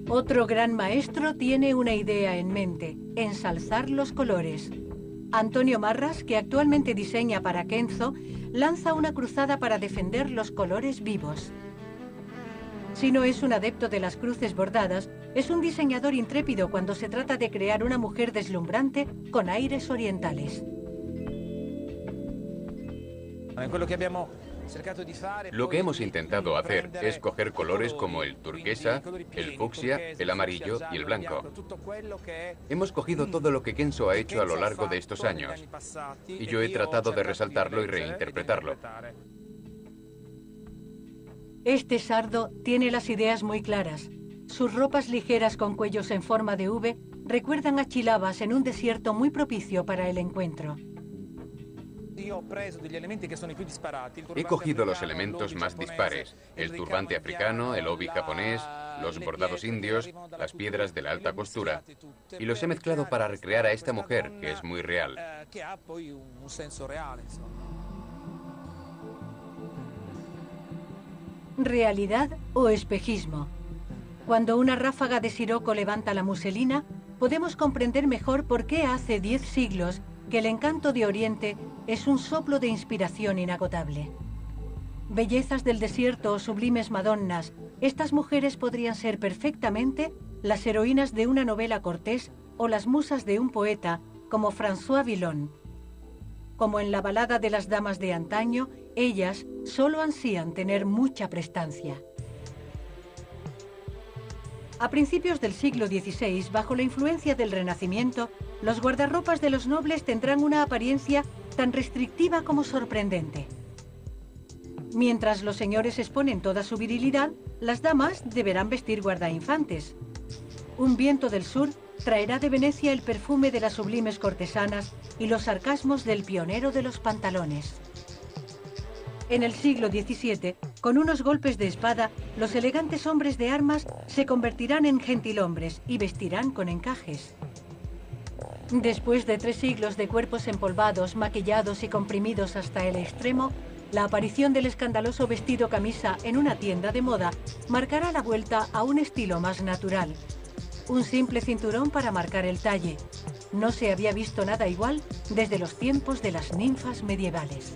Otro gran maestro tiene una idea en mente: ensalzar los colores. Antonio Marras, que actualmente diseña para Kenzo, lanza una cruzada para defender los colores vivos. Si no es un adepto de las cruces bordadas, es un diseñador intrépido cuando se trata de crear una mujer deslumbrante con aires orientales. Lo que hemos intentado hacer es coger colores como el turquesa, el fucsia, el amarillo y el blanco. Hemos cogido todo lo que Kenzo ha hecho a lo largo de estos años y yo he tratado de resaltarlo y reinterpretarlo. Este sardo tiene las ideas muy claras. Sus ropas ligeras con cuellos en forma de V recuerdan a chilabas en un desierto muy propicio para el encuentro. He cogido los elementos más dispares: el turbante africano, el obi japonés, los bordados indios, las piedras de la alta costura, y los he mezclado para recrear a esta mujer, que es muy real. ¿Realidad o espejismo? Cuando una ráfaga de siroco levanta la muselina, podemos comprender mejor por qué hace 10 siglos que el encanto de Oriente es un soplo de inspiración inagotable. Bellezas del desierto o sublimes madonnas, estas mujeres podrían ser perfectamente las heroínas de una novela cortés o las musas de un poeta como François Villon. Como en la balada de las damas de antaño, ellas solo ansían tener mucha prestancia. A principios del siglo XVI, bajo la influencia del Renacimiento, los guardarropas de los nobles tendrán una apariencia tan restrictiva como sorprendente. Mientras los señores exponen toda su virilidad, las damas deberán vestir guardainfantes. Un viento del sur traerá de Venecia el perfume de las sublimes cortesanas y los sarcasmos del pionero de los pantalones. En el siglo XVII, con unos golpes de espada, los elegantes hombres de armas se convertirán en gentilhombres y vestirán con encajes. Después de 3 siglos de cuerpos empolvados, maquillados y comprimidos hasta el extremo, la aparición del escandaloso vestido camisa en una tienda de moda marcará la vuelta a un estilo más natural. Un simple cinturón para marcar el talle. No se había visto nada igual desde los tiempos de las ninfas medievales.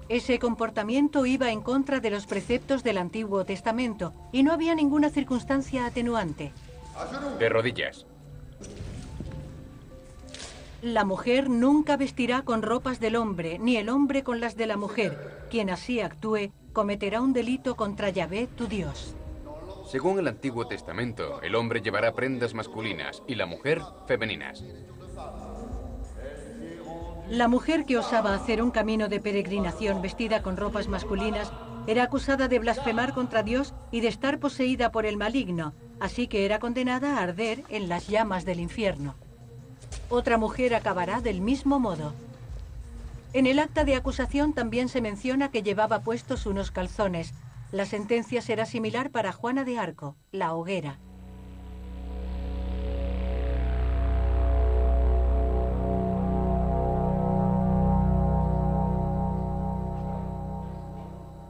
Ese comportamiento iba en contra de los preceptos del Antiguo Testamento y no había ninguna circunstancia atenuante. De rodillas. La mujer nunca vestirá con ropas del hombre, ni el hombre con las de la mujer. Quien así actúe cometerá un delito contra Yahvé, tu Dios. Según el Antiguo Testamento, el hombre llevará prendas masculinas y la mujer femeninas. La mujer que osaba hacer un camino de peregrinación vestida con ropas masculinas era acusada de blasfemar contra Dios y de estar poseída por el maligno, así que era condenada a arder en las llamas del infierno. Otra mujer acabará del mismo modo. En el acta de acusación también se menciona que llevaba puestos unos calzones. La sentencia será similar para Juana de Arco, la hoguera.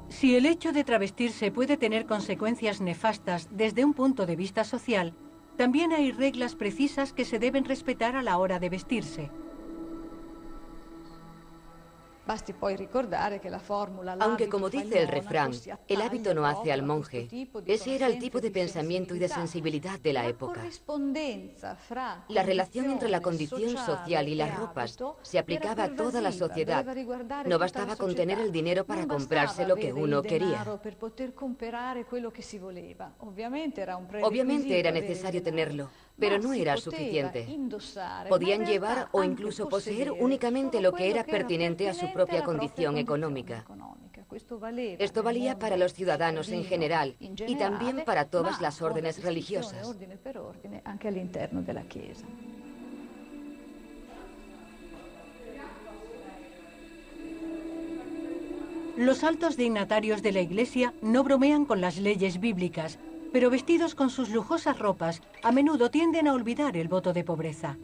Si el hecho de travestirse puede tener consecuencias nefastas desde un punto de vista social, también hay reglas precisas que se deben respetar a la hora de vestirse. Aunque, como dice el refrán, el hábito no hace al monje, ese era el tipo de pensamiento y de sensibilidad de la época. La relación entre la condición social y las ropas se aplicaba a toda la sociedad. No bastaba con tener el dinero para comprarse lo que uno quería. Obviamente era necesario tenerlo, pero no era suficiente. Podían llevar o incluso poseer únicamente lo que era pertinente a su propia condición económica. Esto valía para los ciudadanos en general y también para todas las órdenes religiosas. Los altos dignatarios de la Iglesia no bromean con las leyes bíblicas, pero vestidos con sus lujosas ropas, a menudo tienden a olvidar el voto de pobreza.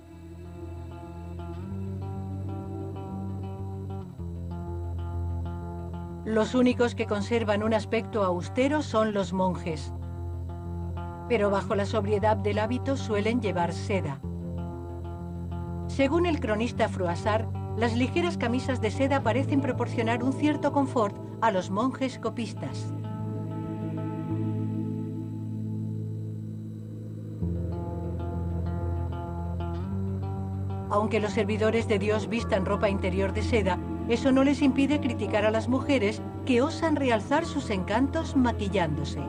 Los únicos que conservan un aspecto austero son los monjes, pero bajo la sobriedad del hábito suelen llevar seda. Según el cronista Froissart, las ligeras camisas de seda parecen proporcionar un cierto confort a los monjes copistas. Aunque los servidores de Dios vistan ropa interior de seda, eso no les impide criticar a las mujeres que osan realzar sus encantos maquillándose.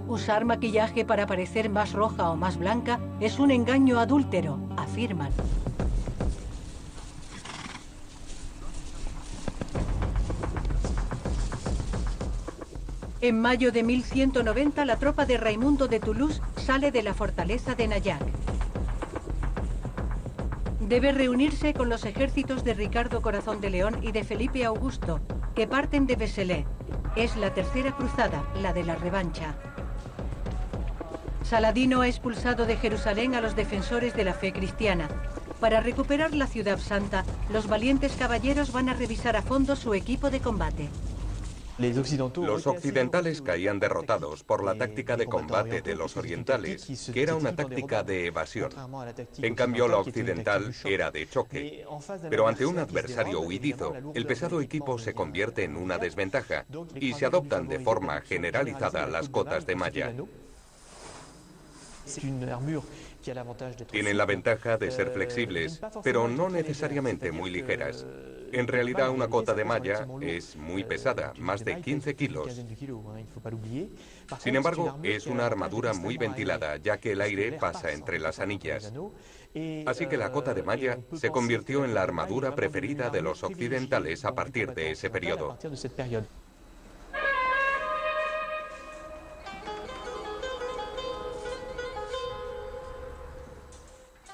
Usar maquillaje para parecer más roja o más blanca es un engaño adúltero, afirman. En mayo de 1190, la tropa de Raimundo de Toulouse sale de la fortaleza de Nayac. Debe reunirse con los ejércitos de Ricardo Corazón de León y de Felipe Augusto, que parten de Vézelay. Es la tercera cruzada, la de la revancha. Saladino ha expulsado de Jerusalén a los defensores de la fe cristiana. Para recuperar la ciudad santa, los valientes caballeros van a revisar a fondo su equipo de combate. Los occidentales caían derrotados por la táctica de combate de los orientales, que era una táctica de evasión. En cambio, la occidental era de choque. Pero ante un adversario huidizo, el pesado equipo se convierte en una desventaja y se adoptan de forma generalizada las cotas de malla. Tienen la ventaja de ser flexibles, pero no necesariamente muy ligeras. En realidad, una cota de malla es muy pesada, más de 15 kilos. Sin embargo, es una armadura muy ventilada, ya que el aire pasa entre las anillas. Así que la cota de malla se convirtió en la armadura preferida de los occidentales a partir de ese periodo.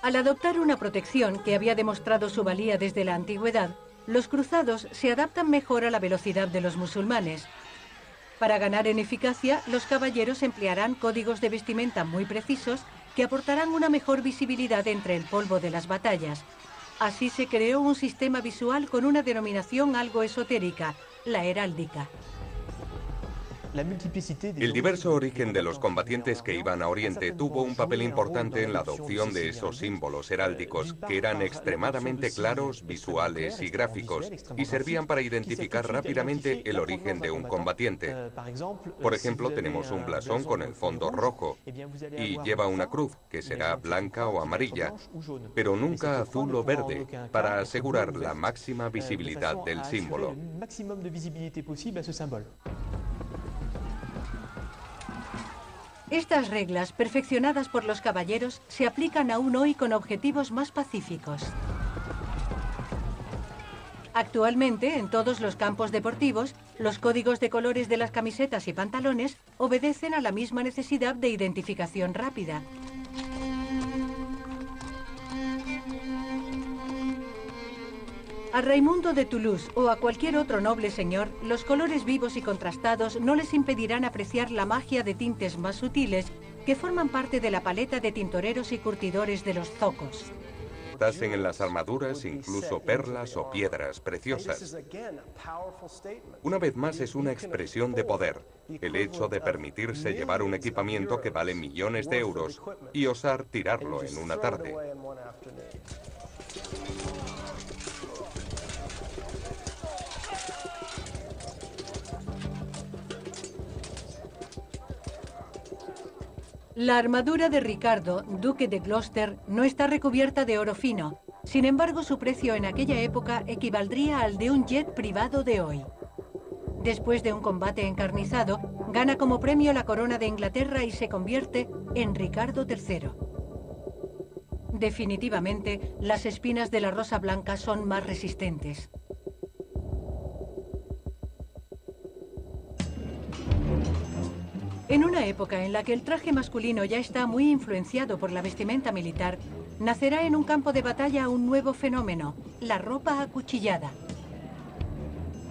Al adoptar una protección que había demostrado su valía desde la antigüedad, los cruzados se adaptan mejor a la velocidad de los musulmanes. Para ganar en eficacia, los caballeros emplearán códigos de vestimenta muy precisos que aportarán una mejor visibilidad entre el polvo de las batallas. Así se creó un sistema visual con una denominación algo esotérica, la heráldica. El diverso origen de los combatientes que iban a Oriente tuvo un papel importante en la adopción de esos símbolos heráldicos, que eran extremadamente claros, visuales y gráficos, y servían para identificar rápidamente el origen de un combatiente. Por ejemplo, tenemos un blasón con el fondo rojo, y lleva una cruz, que será blanca o amarilla, pero nunca azul o verde, para asegurar la máxima visibilidad del símbolo. Estas reglas, perfeccionadas por los caballeros, se aplican aún hoy con objetivos más pacíficos. Actualmente, en todos los campos deportivos, los códigos de colores de las camisetas y pantalones obedecen a la misma necesidad de identificación rápida. A Raimundo de Toulouse o a cualquier otro noble señor, los colores vivos y contrastados no les impedirán apreciar la magia de tintes más sutiles que forman parte de la paleta de tintoreros y curtidores de los zocos. Hacen en las armaduras incluso perlas o piedras preciosas. Una vez más es una expresión de poder, el hecho de permitirse llevar un equipamiento que vale millones de euros y osar tirarlo en una tarde. La armadura de Ricardo, duque de Gloucester, no está recubierta de oro fino. Sin embargo, su precio en aquella época equivaldría al de un jet privado de hoy. Después de un combate encarnizado, gana como premio la corona de Inglaterra y se convierte en Ricardo III. Definitivamente, las espinas de la rosa blanca son más resistentes. En una época en la que el traje masculino ya está muy influenciado por la vestimenta militar, nacerá en un campo de batalla un nuevo fenómeno, la ropa acuchillada.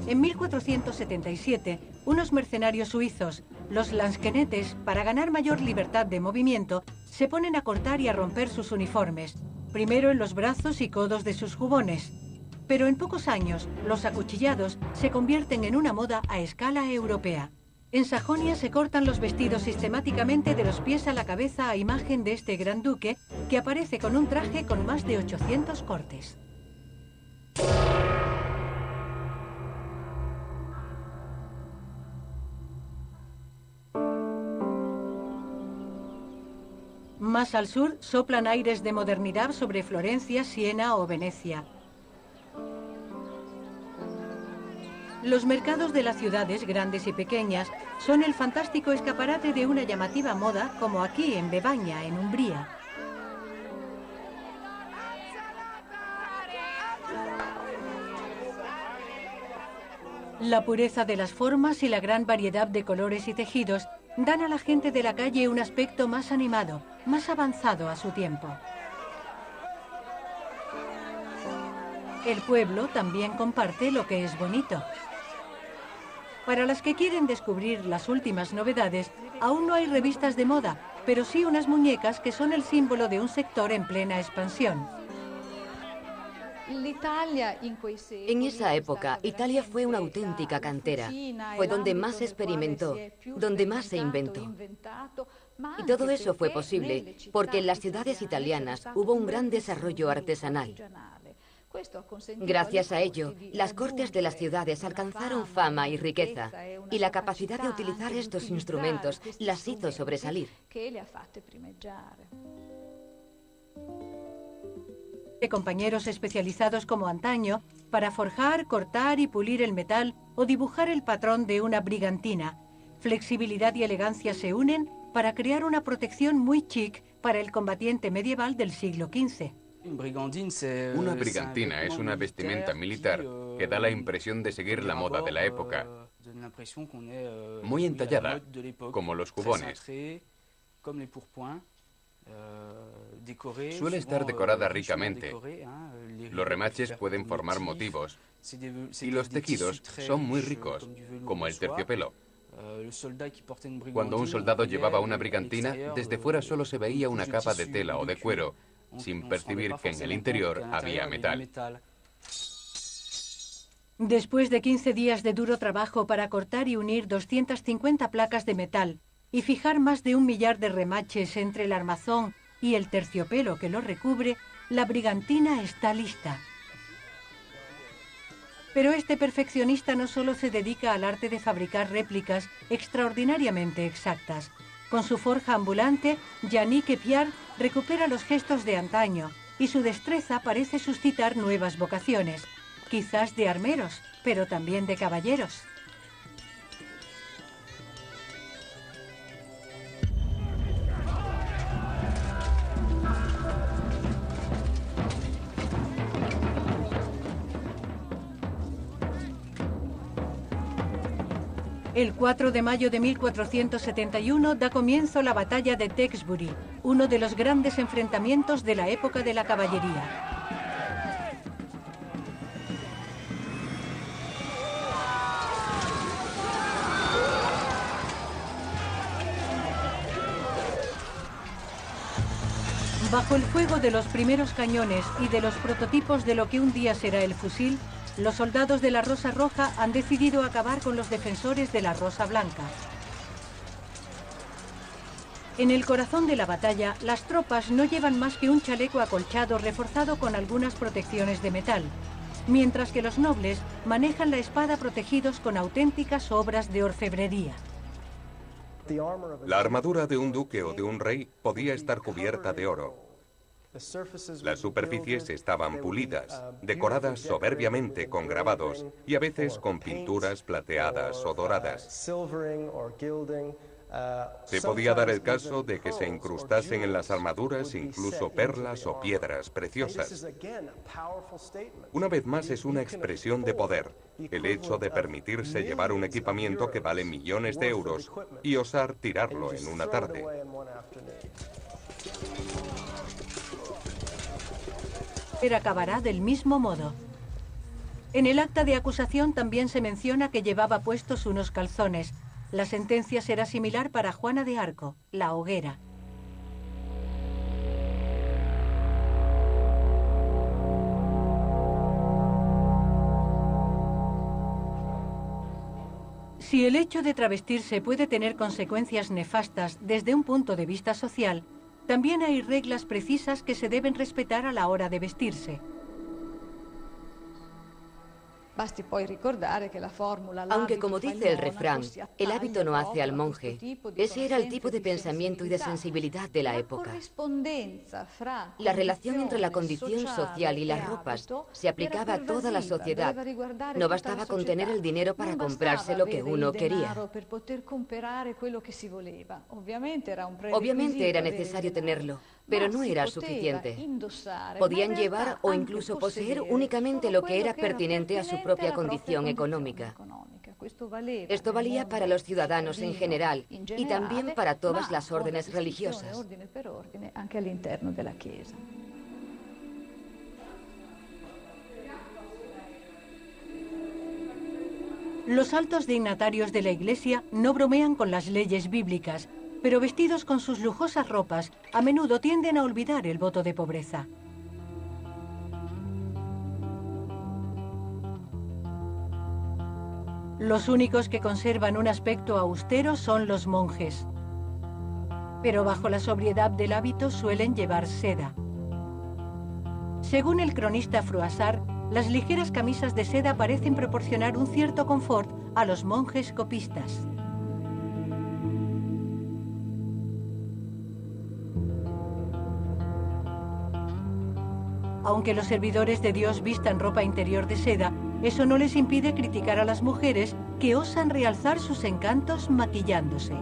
En 1477, unos mercenarios suizos, los lansquenetes, para ganar mayor libertad de movimiento, se ponen a cortar y a romper sus uniformes, primero en los brazos y codos de sus jubones. Pero en pocos años, los acuchillados se convierten en una moda a escala europea. En Sajonia se cortan los vestidos sistemáticamente de los pies a la cabeza a imagen de este gran duque, que aparece con un traje con más de 800 cortes. Más al sur soplan aires de modernidad sobre Florencia, Siena o Venecia. Los mercados de las ciudades, grandes y pequeñas, son el fantástico escaparate de una llamativa moda, como aquí en Bebaña, en Umbría. La pureza de las formas y la gran variedad de colores y tejidos dan a la gente de la calle un aspecto más animado, más avanzado a su tiempo. El pueblo también comparte lo que es bonito. Para las que quieren descubrir las últimas novedades, aún no hay revistas de moda, pero sí unas muñecas que son el símbolo de un sector en plena expansión. En esa época, Italia fue una auténtica cantera. Fue donde más se experimentó, donde más se inventó. Y todo eso fue posible porque en las ciudades italianas hubo un gran desarrollo artesanal. Gracias a ello, las cortes de las ciudades alcanzaron fama y riqueza, y la capacidad de utilizar estos instrumentos las hizo sobresalir. De compañeros especializados como antaño para forjar, cortar y pulir el metal o dibujar el patrón de una brigantina. Flexibilidad y elegancia se unen para crear una protección muy chic para el combatiente medieval del siglo XV. Una brigantina es una vestimenta militar que da la impresión de seguir la moda de la época, muy entallada, como los jubones. Suele estar decorada ricamente. Los remaches pueden formar motivos y los tejidos son muy ricos, como el terciopelo. Cuando un soldado llevaba una brigantina, desde fuera solo se veía una capa de tela o de cuero, sin percibir que en el interior había metal. Después de 15 días de duro trabajo para cortar y unir 250 placas de metal y fijar más de 1 millar de remaches entre el armazón y el terciopelo que lo recubre, la brigantina está lista. Pero este perfeccionista no solo se dedica al arte de fabricar réplicas extraordinariamente exactas. Con su forja ambulante, Yannick Epiard recupera los gestos de antaño y su destreza parece suscitar nuevas vocaciones, quizás de armeros, pero también de caballeros. El 4 de mayo de 1471 da comienzo la batalla de Tewkesbury, uno de los grandes enfrentamientos de la época de la caballería. Bajo el fuego de los primeros cañones y de los prototipos de lo que un día será el fusil, los soldados de la Rosa Roja han decidido acabar con los defensores de la Rosa Blanca. En el corazón de la batalla, las tropas no llevan más que un chaleco acolchado reforzado con algunas protecciones de metal, mientras que los nobles manejan la espada protegidos con auténticas obras de orfebrería. La armadura de un duque o de un rey podía estar cubierta de oro. Las superficies estaban pulidas, decoradas soberbiamente con grabados y a veces con pinturas plateadas o doradas. Se podía dar el caso de que se incrustasen en las armaduras incluso perlas o piedras preciosas. Una vez más es una expresión de poder, el hecho de permitirse llevar un equipamiento que vale millones de euros y osar tirarlo en una tarde. Acabará del mismo modo. En el acta de acusación también se menciona que llevaba puestos unos calzones. La sentencia será similar para Juana de Arco, la hoguera. Si el hecho de travestirse puede tener consecuencias nefastas desde un punto de vista social, también hay reglas precisas que se deben respetar a la hora de vestirse. Aunque, como dice el refrán, el hábito no hace al monje, ese era el tipo de pensamiento y de sensibilidad de la época. La relación entre la condición social y las ropas se aplicaba a toda la sociedad. No bastaba con tener el dinero para comprarse lo que uno quería. Obviamente era necesario tenerlo, pero no era suficiente. Podían llevar o incluso poseer únicamente lo que era pertinente a su propia condición económica. Esto valía para los ciudadanos en general y también para todas las órdenes religiosas. Los altos dignatarios de la Iglesia no bromean con las leyes bíblicas, pero vestidos con sus lujosas ropas, a menudo tienden a olvidar el voto de pobreza. Los únicos que conservan un aspecto austero son los monjes, pero bajo la sobriedad del hábito suelen llevar seda. Según el cronista Froissart, las ligeras camisas de seda parecen proporcionar un cierto confort a los monjes copistas. Aunque los servidores de Dios vistan ropa interior de seda, eso no les impide criticar a las mujeres que osan realzar sus encantos maquillándose.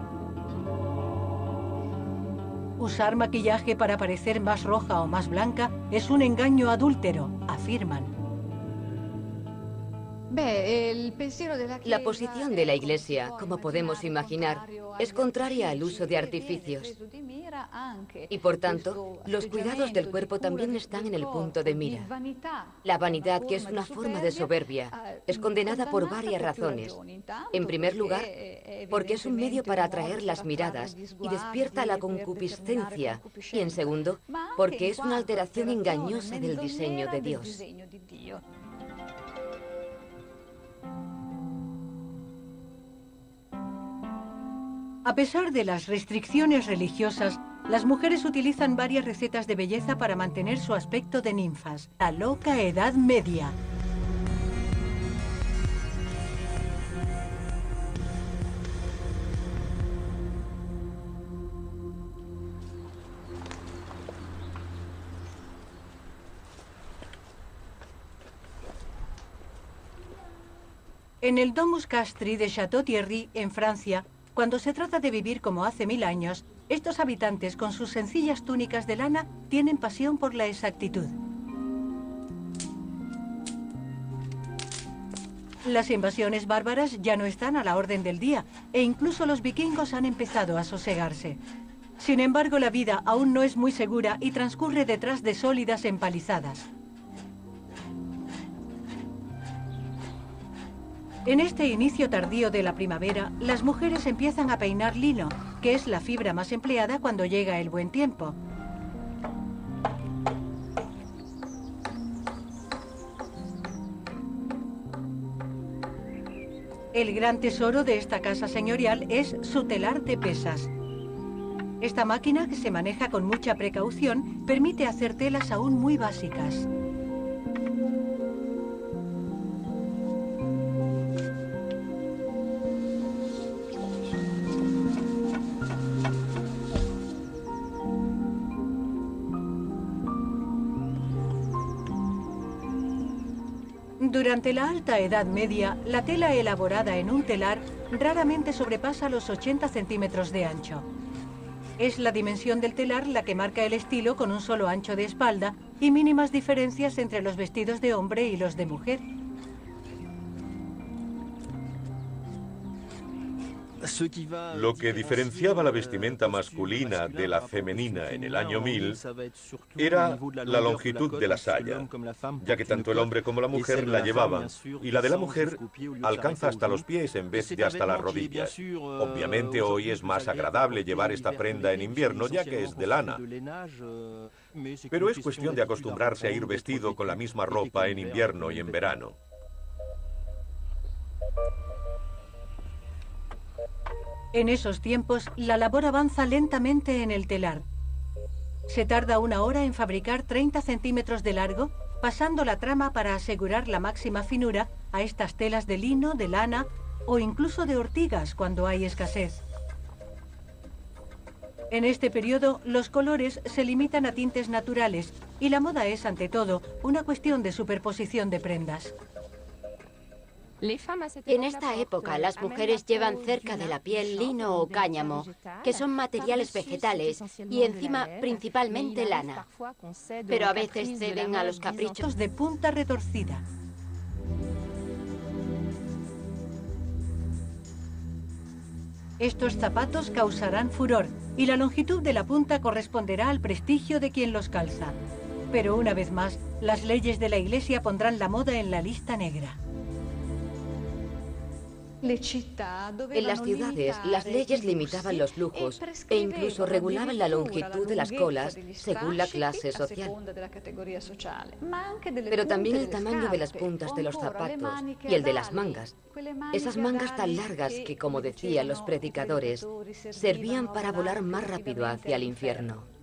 Usar maquillaje para parecer más roja o más blanca es un engaño adúltero, afirman. La posición de la Iglesia, como podemos imaginar, es contraria al uso de artificios. Y por tanto, los cuidados del cuerpo también están en el punto de mira. La vanidad, que es una forma de soberbia, es condenada por varias razones. En primer lugar, porque es un medio para atraer las miradas y despierta la concupiscencia. Y en segundo, porque es una alteración engañosa del diseño de Dios. A pesar de las restricciones religiosas, las mujeres utilizan varias recetas de belleza para mantener su aspecto de ninfas. La loca Edad Media. En el Domus Castri de Château-Thierry, en Francia, cuando se trata de vivir como hace 1000 años, estos habitantes con sus sencillas túnicas de lana tienen pasión por la exactitud. Las invasiones bárbaras ya no están a la orden del día e incluso los vikingos han empezado a sosegarse. Sin embargo, la vida aún no es muy segura y transcurre detrás de sólidas empalizadas. En este inicio tardío de la primavera, las mujeres empiezan a peinar lino, que es la fibra más empleada cuando llega el buen tiempo. El gran tesoro de esta casa señorial es su telar de pesas. Esta máquina, que se maneja con mucha precaución, permite hacer telas aún muy básicas. Durante la Alta Edad Media, la tela elaborada en un telar raramente sobrepasa los 80 centímetros de ancho. Es la dimensión del telar la que marca el estilo, con un solo ancho de espalda y mínimas diferencias entre los vestidos de hombre y los de mujer. Lo que diferenciaba la vestimenta masculina de la femenina en el año 1000 era la longitud de la saya, ya que tanto el hombre como la mujer la llevaban, y la de la mujer alcanza hasta los pies en vez de hasta las rodillas. Obviamente hoy es más agradable llevar esta prenda en invierno, ya que es de lana. Pero es cuestión de acostumbrarse a ir vestido con la misma ropa en invierno y en verano. En esos tiempos, la labor avanza lentamente en el telar. Se tarda 1 hora en fabricar 30 centímetros de largo, pasando la trama para asegurar la máxima finura a estas telas de lino, de lana o incluso de ortigas cuando hay escasez. En este periodo, los colores se limitan a tintes naturales y la moda es, ante todo, una cuestión de superposición de prendas. En esta época, las mujeres llevan cerca de la piel lino o cáñamo, que son materiales vegetales, y encima principalmente lana. Pero a veces ceden a los caprichos de punta retorcida. Estos zapatos causarán furor y la longitud de la punta corresponderá al prestigio de quien los calza. Pero una vez más, las leyes de la Iglesia pondrán la moda en la lista negra. En las ciudades, las leyes limitaban los lujos e incluso regulaban la longitud de las colas según la clase social. Pero también el tamaño de las puntas de los zapatos y el de las mangas. Esas mangas tan largas que, como decían los predicadores, servían para volar más rápido hacia el infierno.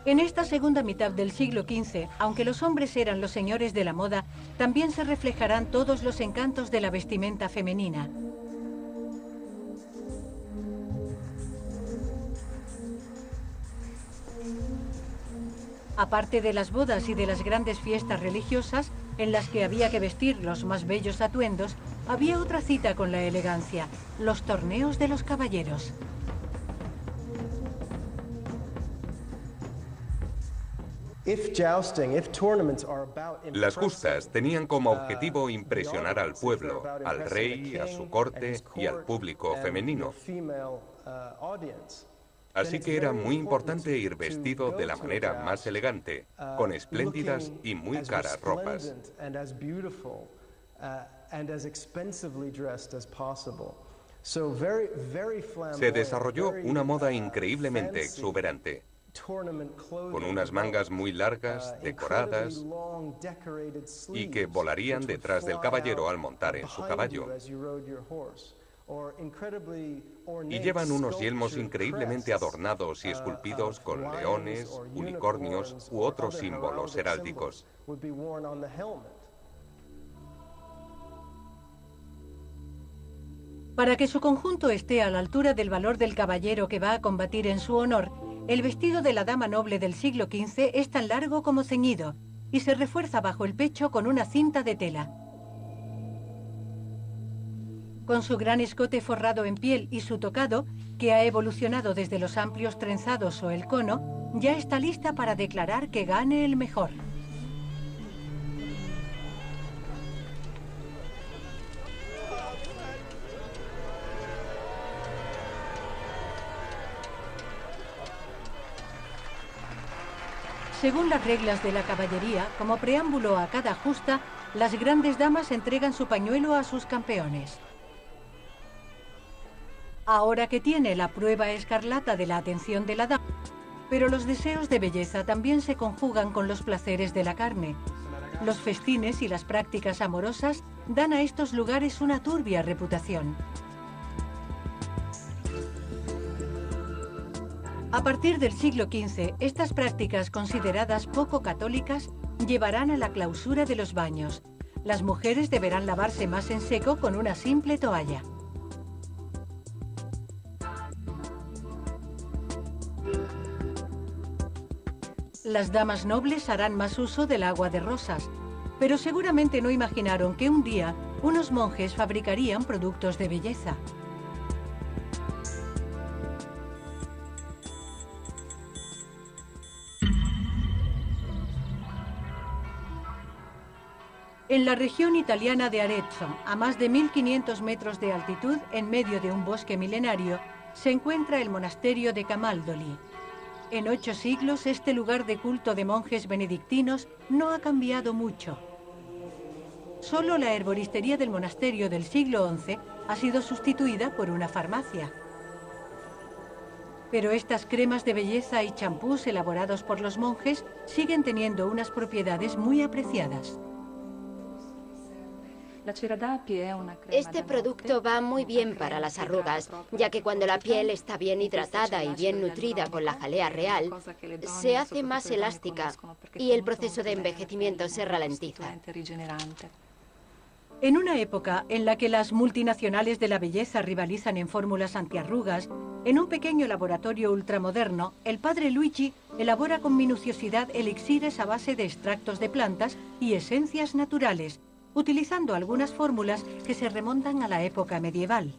En esta segunda mitad del siglo XV, aunque los hombres eran los señores de la moda, también se reflejarán todos los encantos de la vestimenta femenina. Aparte de las bodas y de las grandes fiestas religiosas, en las que había que vestir los más bellos atuendos, había otra cita con la elegancia: los torneos de los caballeros. Las justas tenían como objetivo impresionar al pueblo, al rey, a su corte y al público femenino. Así que era muy importante ir vestido de la manera más elegante, con espléndidas y muy caras ropas. Se desarrolló una moda increíblemente exuberante. con unas mangas muy largas, decoradas, y que volarían detrás del caballero al montar en su caballo. Y llevan unos yelmos increíblemente adornados y esculpidos con leones, unicornios u otros símbolos heráldicos. Para que su conjunto esté a la altura del valor del caballero que va a combatir en su honor, el vestido de la dama noble del siglo XV es tan largo como ceñido y se refuerza bajo el pecho con una cinta de tela. Con su gran escote forrado en piel y su tocado, que ha evolucionado desde los amplios trenzados o el cono, ya está lista para declarar que gane el mejor. Según las reglas de la caballería, como preámbulo a cada justa, las grandes damas entregan su pañuelo a sus campeones. Ahora que tiene la prueba escarlata de la atención de la dama, pero los deseos de belleza también se conjugan con los placeres de la carne. Los festines y las prácticas amorosas dan a estos lugares una turbia reputación. A partir del siglo XV, estas prácticas consideradas poco católicas llevarán a la clausura de los baños. Las mujeres deberán lavarse más en seco con una simple toalla. Las damas nobles harán más uso del agua de rosas, pero seguramente no imaginaron que un día unos monjes fabricarían productos de belleza. En la región italiana de Arezzo, a más de 1500 metros de altitud, en medio de un bosque milenario, se encuentra el monasterio de Camaldoli. En 8 siglos, este lugar de culto de monjes benedictinos no ha cambiado mucho. Solo la herboristería del monasterio del siglo XI ha sido sustituida por una farmacia. Pero estas cremas de belleza y champús elaborados por los monjes siguen teniendo unas propiedades muy apreciadas. Este producto va muy bien para las arrugas, ya que cuando la piel está bien hidratada y bien nutrida con la jalea real, se hace más elástica y el proceso de envejecimiento se ralentiza. En una época en la que las multinacionales de la belleza rivalizan en fórmulas antiarrugas, en un pequeño laboratorio ultramoderno, el padre Luigi elabora con minuciosidad elixires a base de extractos de plantas y esencias naturales, utilizando algunas fórmulas que se remontan a la época medieval.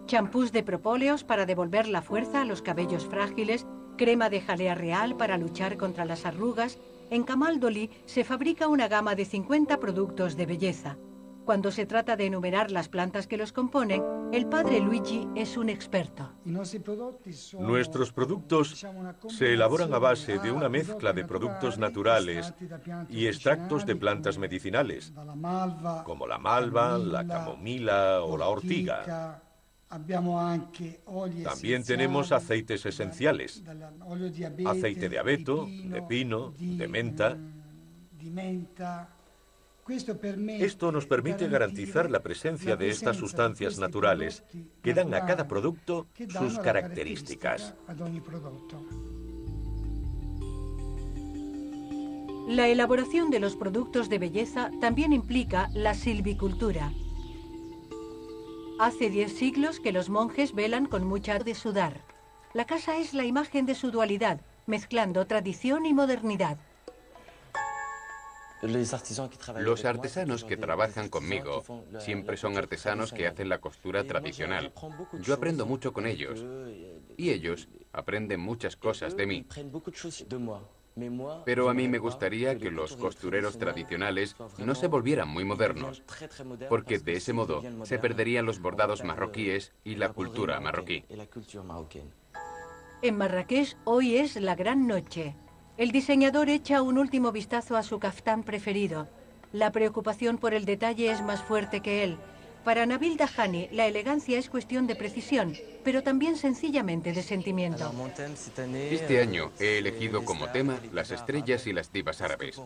Champús de propóleos para devolver la fuerza a los cabellos frágiles, crema de jalea real para luchar contra las arrugas. En Camaldoli se fabrica una gama de 50 productos de belleza. Cuando se trata de enumerar las plantas que los componen, el padre Luigi es un experto. Nuestros productos se elaboran a base de una mezcla de productos naturales y extractos de plantas medicinales, como la malva, la camomila o la ortiga. También tenemos aceites esenciales, aceite de abeto, de pino, de menta. Esto nos permite garantizar la presencia de estas sustancias naturales que dan a cada producto sus características. La elaboración de los productos de belleza también implica la silvicultura. Hace 10 siglos que los monjes velan con mucha de sudar. La casa es la imagen de su dualidad, mezclando tradición y modernidad. Los artesanos que trabajan conmigo siempre son artesanos que hacen la costura tradicional. Yo aprendo mucho con ellos y ellos aprenden muchas cosas de mí. Pero a mí me gustaría que los costureros tradicionales no se volvieran muy modernos, porque de ese modo se perderían los bordados marroquíes y la cultura marroquí. En Marrakech hoy es la gran noche. El diseñador echa un último vistazo a su caftán preferido. La preocupación por el detalle es más fuerte que él. Para Nabil Dahani, la elegancia es cuestión de precisión, pero también sencillamente de sentimiento. Este año he elegido como tema las estrellas y las divas árabes,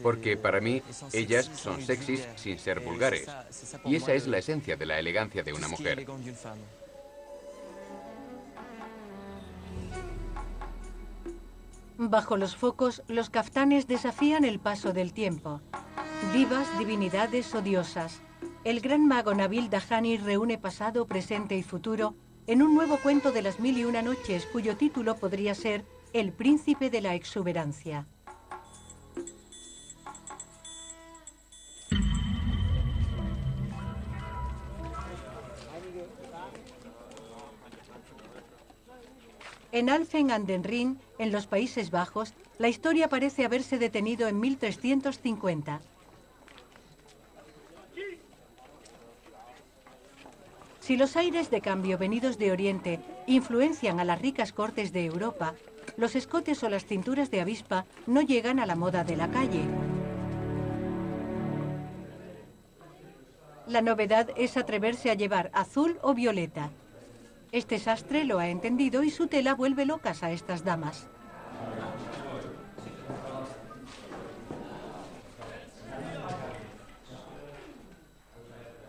porque para mí ellas son sexys sin ser vulgares, y esa es la esencia de la elegancia de una mujer. Bajo los focos, los kaftanes desafían el paso del tiempo. Divas, divinidades o diosas. El gran mago Nabil Dahani reúne pasado, presente y futuro en un nuevo cuento de las 1001 noches, cuyo título podría ser El príncipe de la exuberancia. En Alphen aan den Rijn, en los Países Bajos, la historia parece haberse detenido en 1350. Si los aires de cambio venidos de Oriente influencian a las ricas cortes de Europa, los escotes o las cinturas de avispa no llegan a la moda de la calle. La novedad es atreverse a llevar azul o violeta. Este sastre lo ha entendido y su tela vuelve locas a estas damas.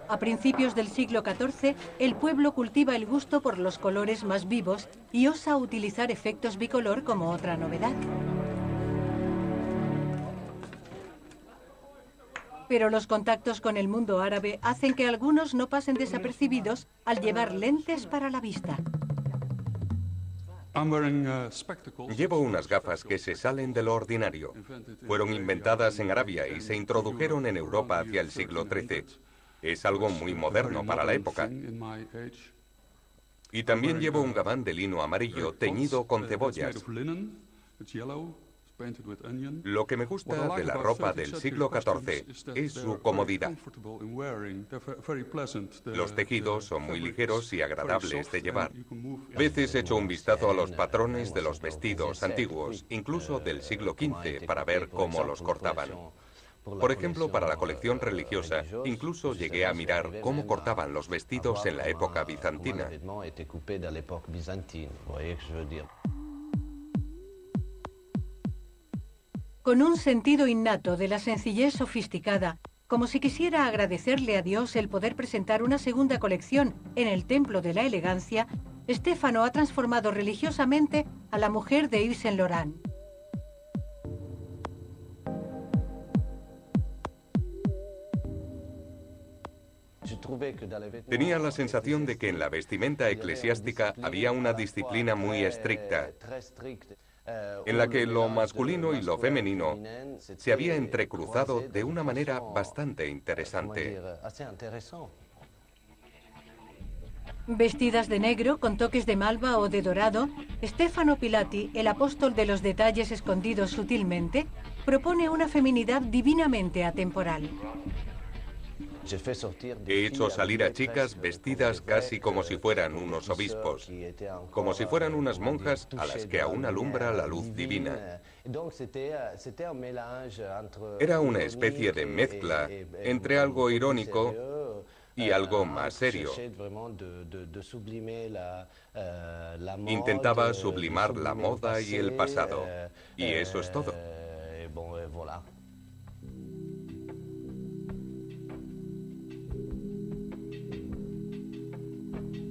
A principios del siglo XIV, el pueblo cultiva el gusto por los colores más vivos y osa utilizar efectos bicolor como otra novedad. Pero los contactos con el mundo árabe hacen que algunos no pasen desapercibidos al llevar lentes para la vista. Llevo unas gafas que se salen de lo ordinario. Fueron inventadas en Arabia y se introdujeron en Europa hacia el siglo XIII. Es algo muy moderno para la época. Y también llevo un gabán de lino amarillo teñido con cebollas. Lo que me gusta de la ropa del siglo XIV es su comodidad. Los tejidos son muy ligeros y agradables de llevar. A veces echo un vistazo a los patrones de los vestidos antiguos, incluso del siglo XV, para ver cómo los cortaban. Por ejemplo, para la colección religiosa, incluso llegué a mirar cómo cortaban los vestidos en la época bizantina. Con un sentido innato de la sencillez sofisticada, como si quisiera agradecerle a Dios el poder presentar una segunda colección en el Templo de la Elegancia, Stefano ha transformado religiosamente a la mujer de Yves Saint Laurent. Tenía la sensación de que en la vestimenta eclesiástica había una disciplina muy estricta, en la que lo masculino y lo femenino se había entrecruzado de una manera bastante interesante. Vestidas de negro, con toques de malva o de dorado, Stefano Pilati, el apóstol de los detalles escondidos sutilmente, propone una feminidad divinamente atemporal. He hecho salir a chicas vestidas casi como si fueran unos obispos, como si fueran unas monjas a las que aún alumbra la luz divina. Era una especie de mezcla entre algo irónico y algo más serio. Intentaba sublimar la moda y el pasado, y eso es todo.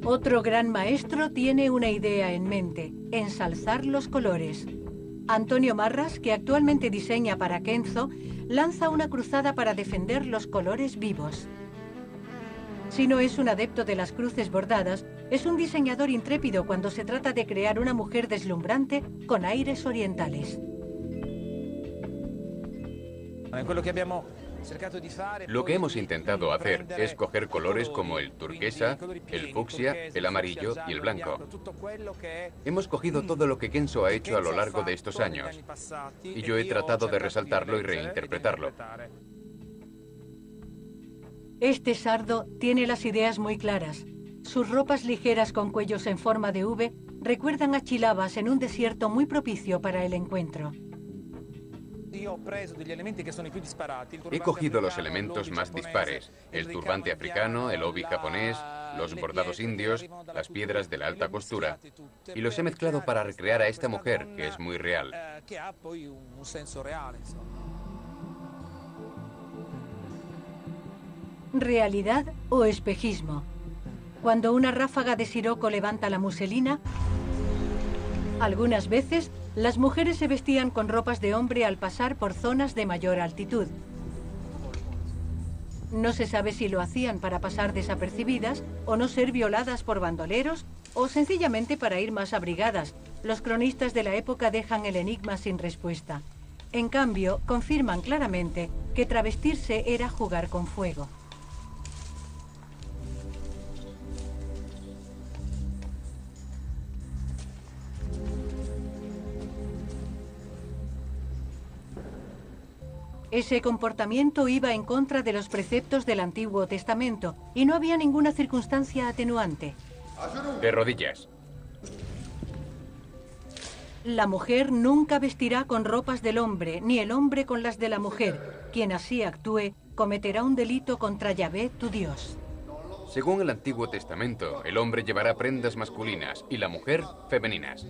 Otro gran maestro tiene una idea en mente: ensalzar los colores. Antonio Marras, que actualmente diseña para Kenzo, lanza una cruzada para defender los colores vivos. Si no es un adepto de las cruces bordadas, es un diseñador intrépido cuando se trata de crear una mujer deslumbrante con aires orientales. Lo que hemos intentado hacer es coger colores como el turquesa, el fucsia, el amarillo y el blanco. Hemos cogido todo lo que Kenzo ha hecho a lo largo de estos años, y yo he tratado de resaltarlo y reinterpretarlo. Este sardo tiene las ideas muy claras. Sus ropas ligeras con cuellos en forma de V recuerdan a chilabas en un desierto muy propicio para el encuentro. He cogido los elementos más dispares: el turbante africano, el obi japonés, los bordados indios, las piedras de la alta costura, y los he mezclado para recrear a esta mujer, que es muy real. ¿Realidad o espejismo? Cuando una ráfaga de siroco levanta la muselina, algunas veces las mujeres se vestían con ropas de hombre al pasar por zonas de mayor altitud. No se sabe si lo hacían para pasar desapercibidas o no ser violadas por bandoleros o sencillamente para ir más abrigadas. Los cronistas de la época dejan el enigma sin respuesta. En cambio, confirman claramente que travestirse era jugar con fuego. Ese comportamiento iba en contra de los preceptos del Antiguo Testamento y no había ninguna circunstancia atenuante. De rodillas. La mujer nunca vestirá con ropas del hombre, ni el hombre con las de la mujer. Quien así actúe cometerá un delito contra Yahvé, tu Dios. Según el Antiguo Testamento, el hombre llevará prendas masculinas y la mujer femeninas.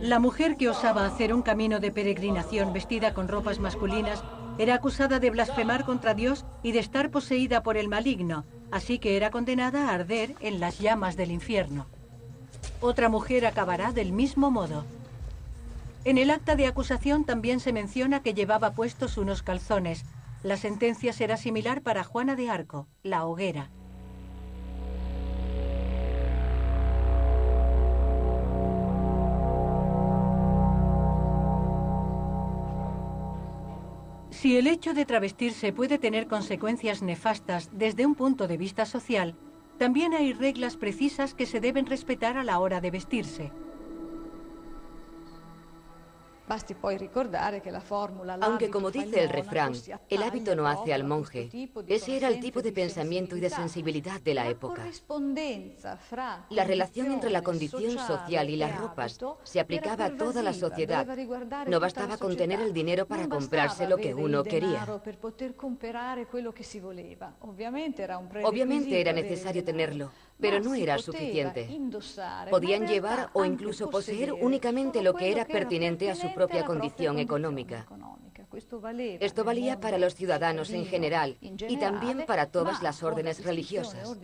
La mujer que osaba hacer un camino de peregrinación vestida con ropas masculinas era acusada de blasfemar contra Dios y de estar poseída por el maligno, así que era condenada a arder en las llamas del infierno. Otra mujer acabará del mismo modo. En el acta de acusación también se menciona que llevaba puestos unos calzones. La sentencia será similar para Juana de Arco, la hoguera. Si el hecho de travestirse puede tener consecuencias nefastas desde un punto de vista social, también hay reglas precisas que se deben respetar a la hora de vestirse. Aunque, como dice el refrán, el hábito no hace al monje, ese era el tipo de pensamiento y de sensibilidad de la época. La relación entre la condición social y las ropas se aplicaba a toda la sociedad. No bastaba con tener el dinero para comprarse lo que uno quería. Obviamente era necesario tenerlo, pero no era suficiente. Podían llevar o incluso poseer únicamente lo que era pertinente a su propia condición económica. Esto valía para los ciudadanos en general y también para todas las órdenes religiosas.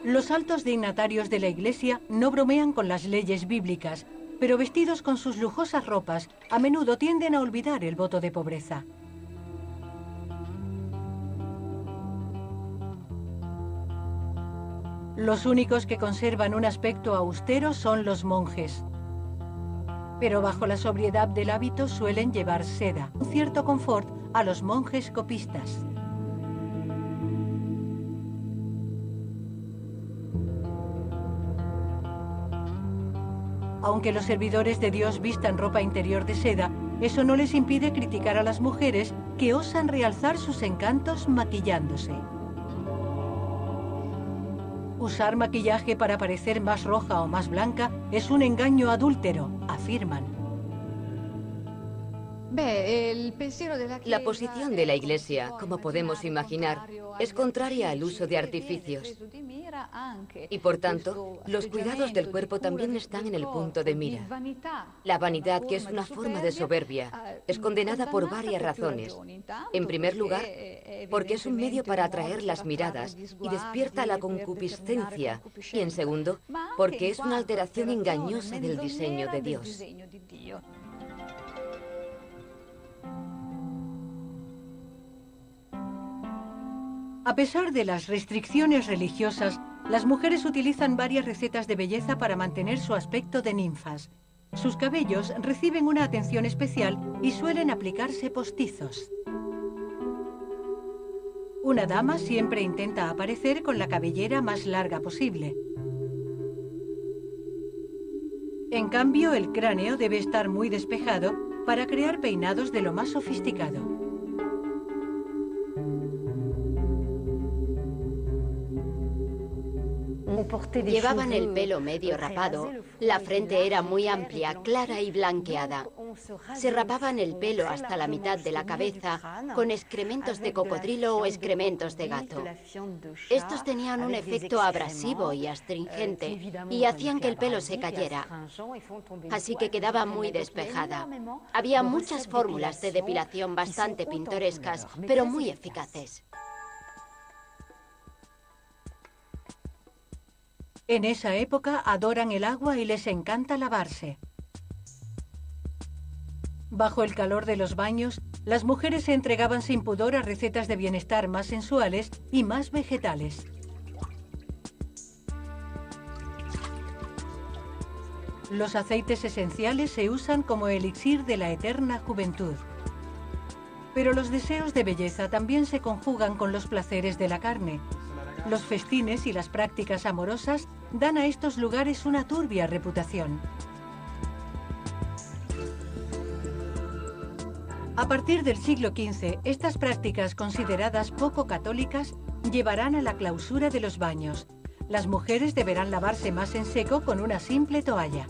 Los altos dignatarios de la Iglesia no bromean con las leyes bíblicas, pero vestidos con sus lujosas ropas, a menudo tienden a olvidar el voto de pobreza. Los únicos que conservan un aspecto austero son los monjes. Pero bajo la sobriedad del hábito suelen llevar seda, un cierto confort a los monjes copistas. Aunque los servidores de Dios vistan ropa interior de seda, eso no les impide criticar a las mujeres que osan realzar sus encantos maquillándose. Usar maquillaje para parecer más roja o más blanca es un engaño adúltero, afirman. La posición de la Iglesia, como podemos imaginar, es contraria al uso de artificios. Y por tanto, los cuidados del cuerpo también están en el punto de mira. La vanidad, que es una forma de soberbia, es condenada por varias razones. En primer lugar, porque es un medio para atraer las miradas y despierta la concupiscencia. Y en segundo, porque es una alteración engañosa del diseño de Dios. A pesar de las restricciones religiosas, las mujeres utilizan varias recetas de belleza para mantener su aspecto de ninfas. Sus cabellos reciben una atención especial y suelen aplicarse postizos. Una dama siempre intenta aparecer con la cabellera más larga posible. En cambio, el cráneo debe estar muy despejado para crear peinados de lo más sofisticado. Llevaban el pelo medio rapado, la frente era muy amplia, clara y blanqueada. Se rapaban el pelo hasta la mitad de la cabeza con excrementos de cocodrilo o excrementos de gato. Estos tenían un efecto abrasivo y astringente y hacían que el pelo se cayera, así que quedaba muy despejada. Había muchas fórmulas de depilación bastante pintorescas, pero muy eficaces. En esa época adoran el agua y les encanta lavarse. Bajo el calor de los baños, las mujeres se entregaban sin pudor a recetas de bienestar más sensuales y más vegetales. Los aceites esenciales se usan como elixir de la eterna juventud. Pero los deseos de belleza también se conjugan con los placeres de la carne. Los festines y las prácticas amorosas dan a estos lugares una turbia reputación. A partir del siglo XV, estas prácticas consideradas poco católicas llevarán a la clausura de los baños. Las mujeres deberán lavarse más en seco con una simple toalla.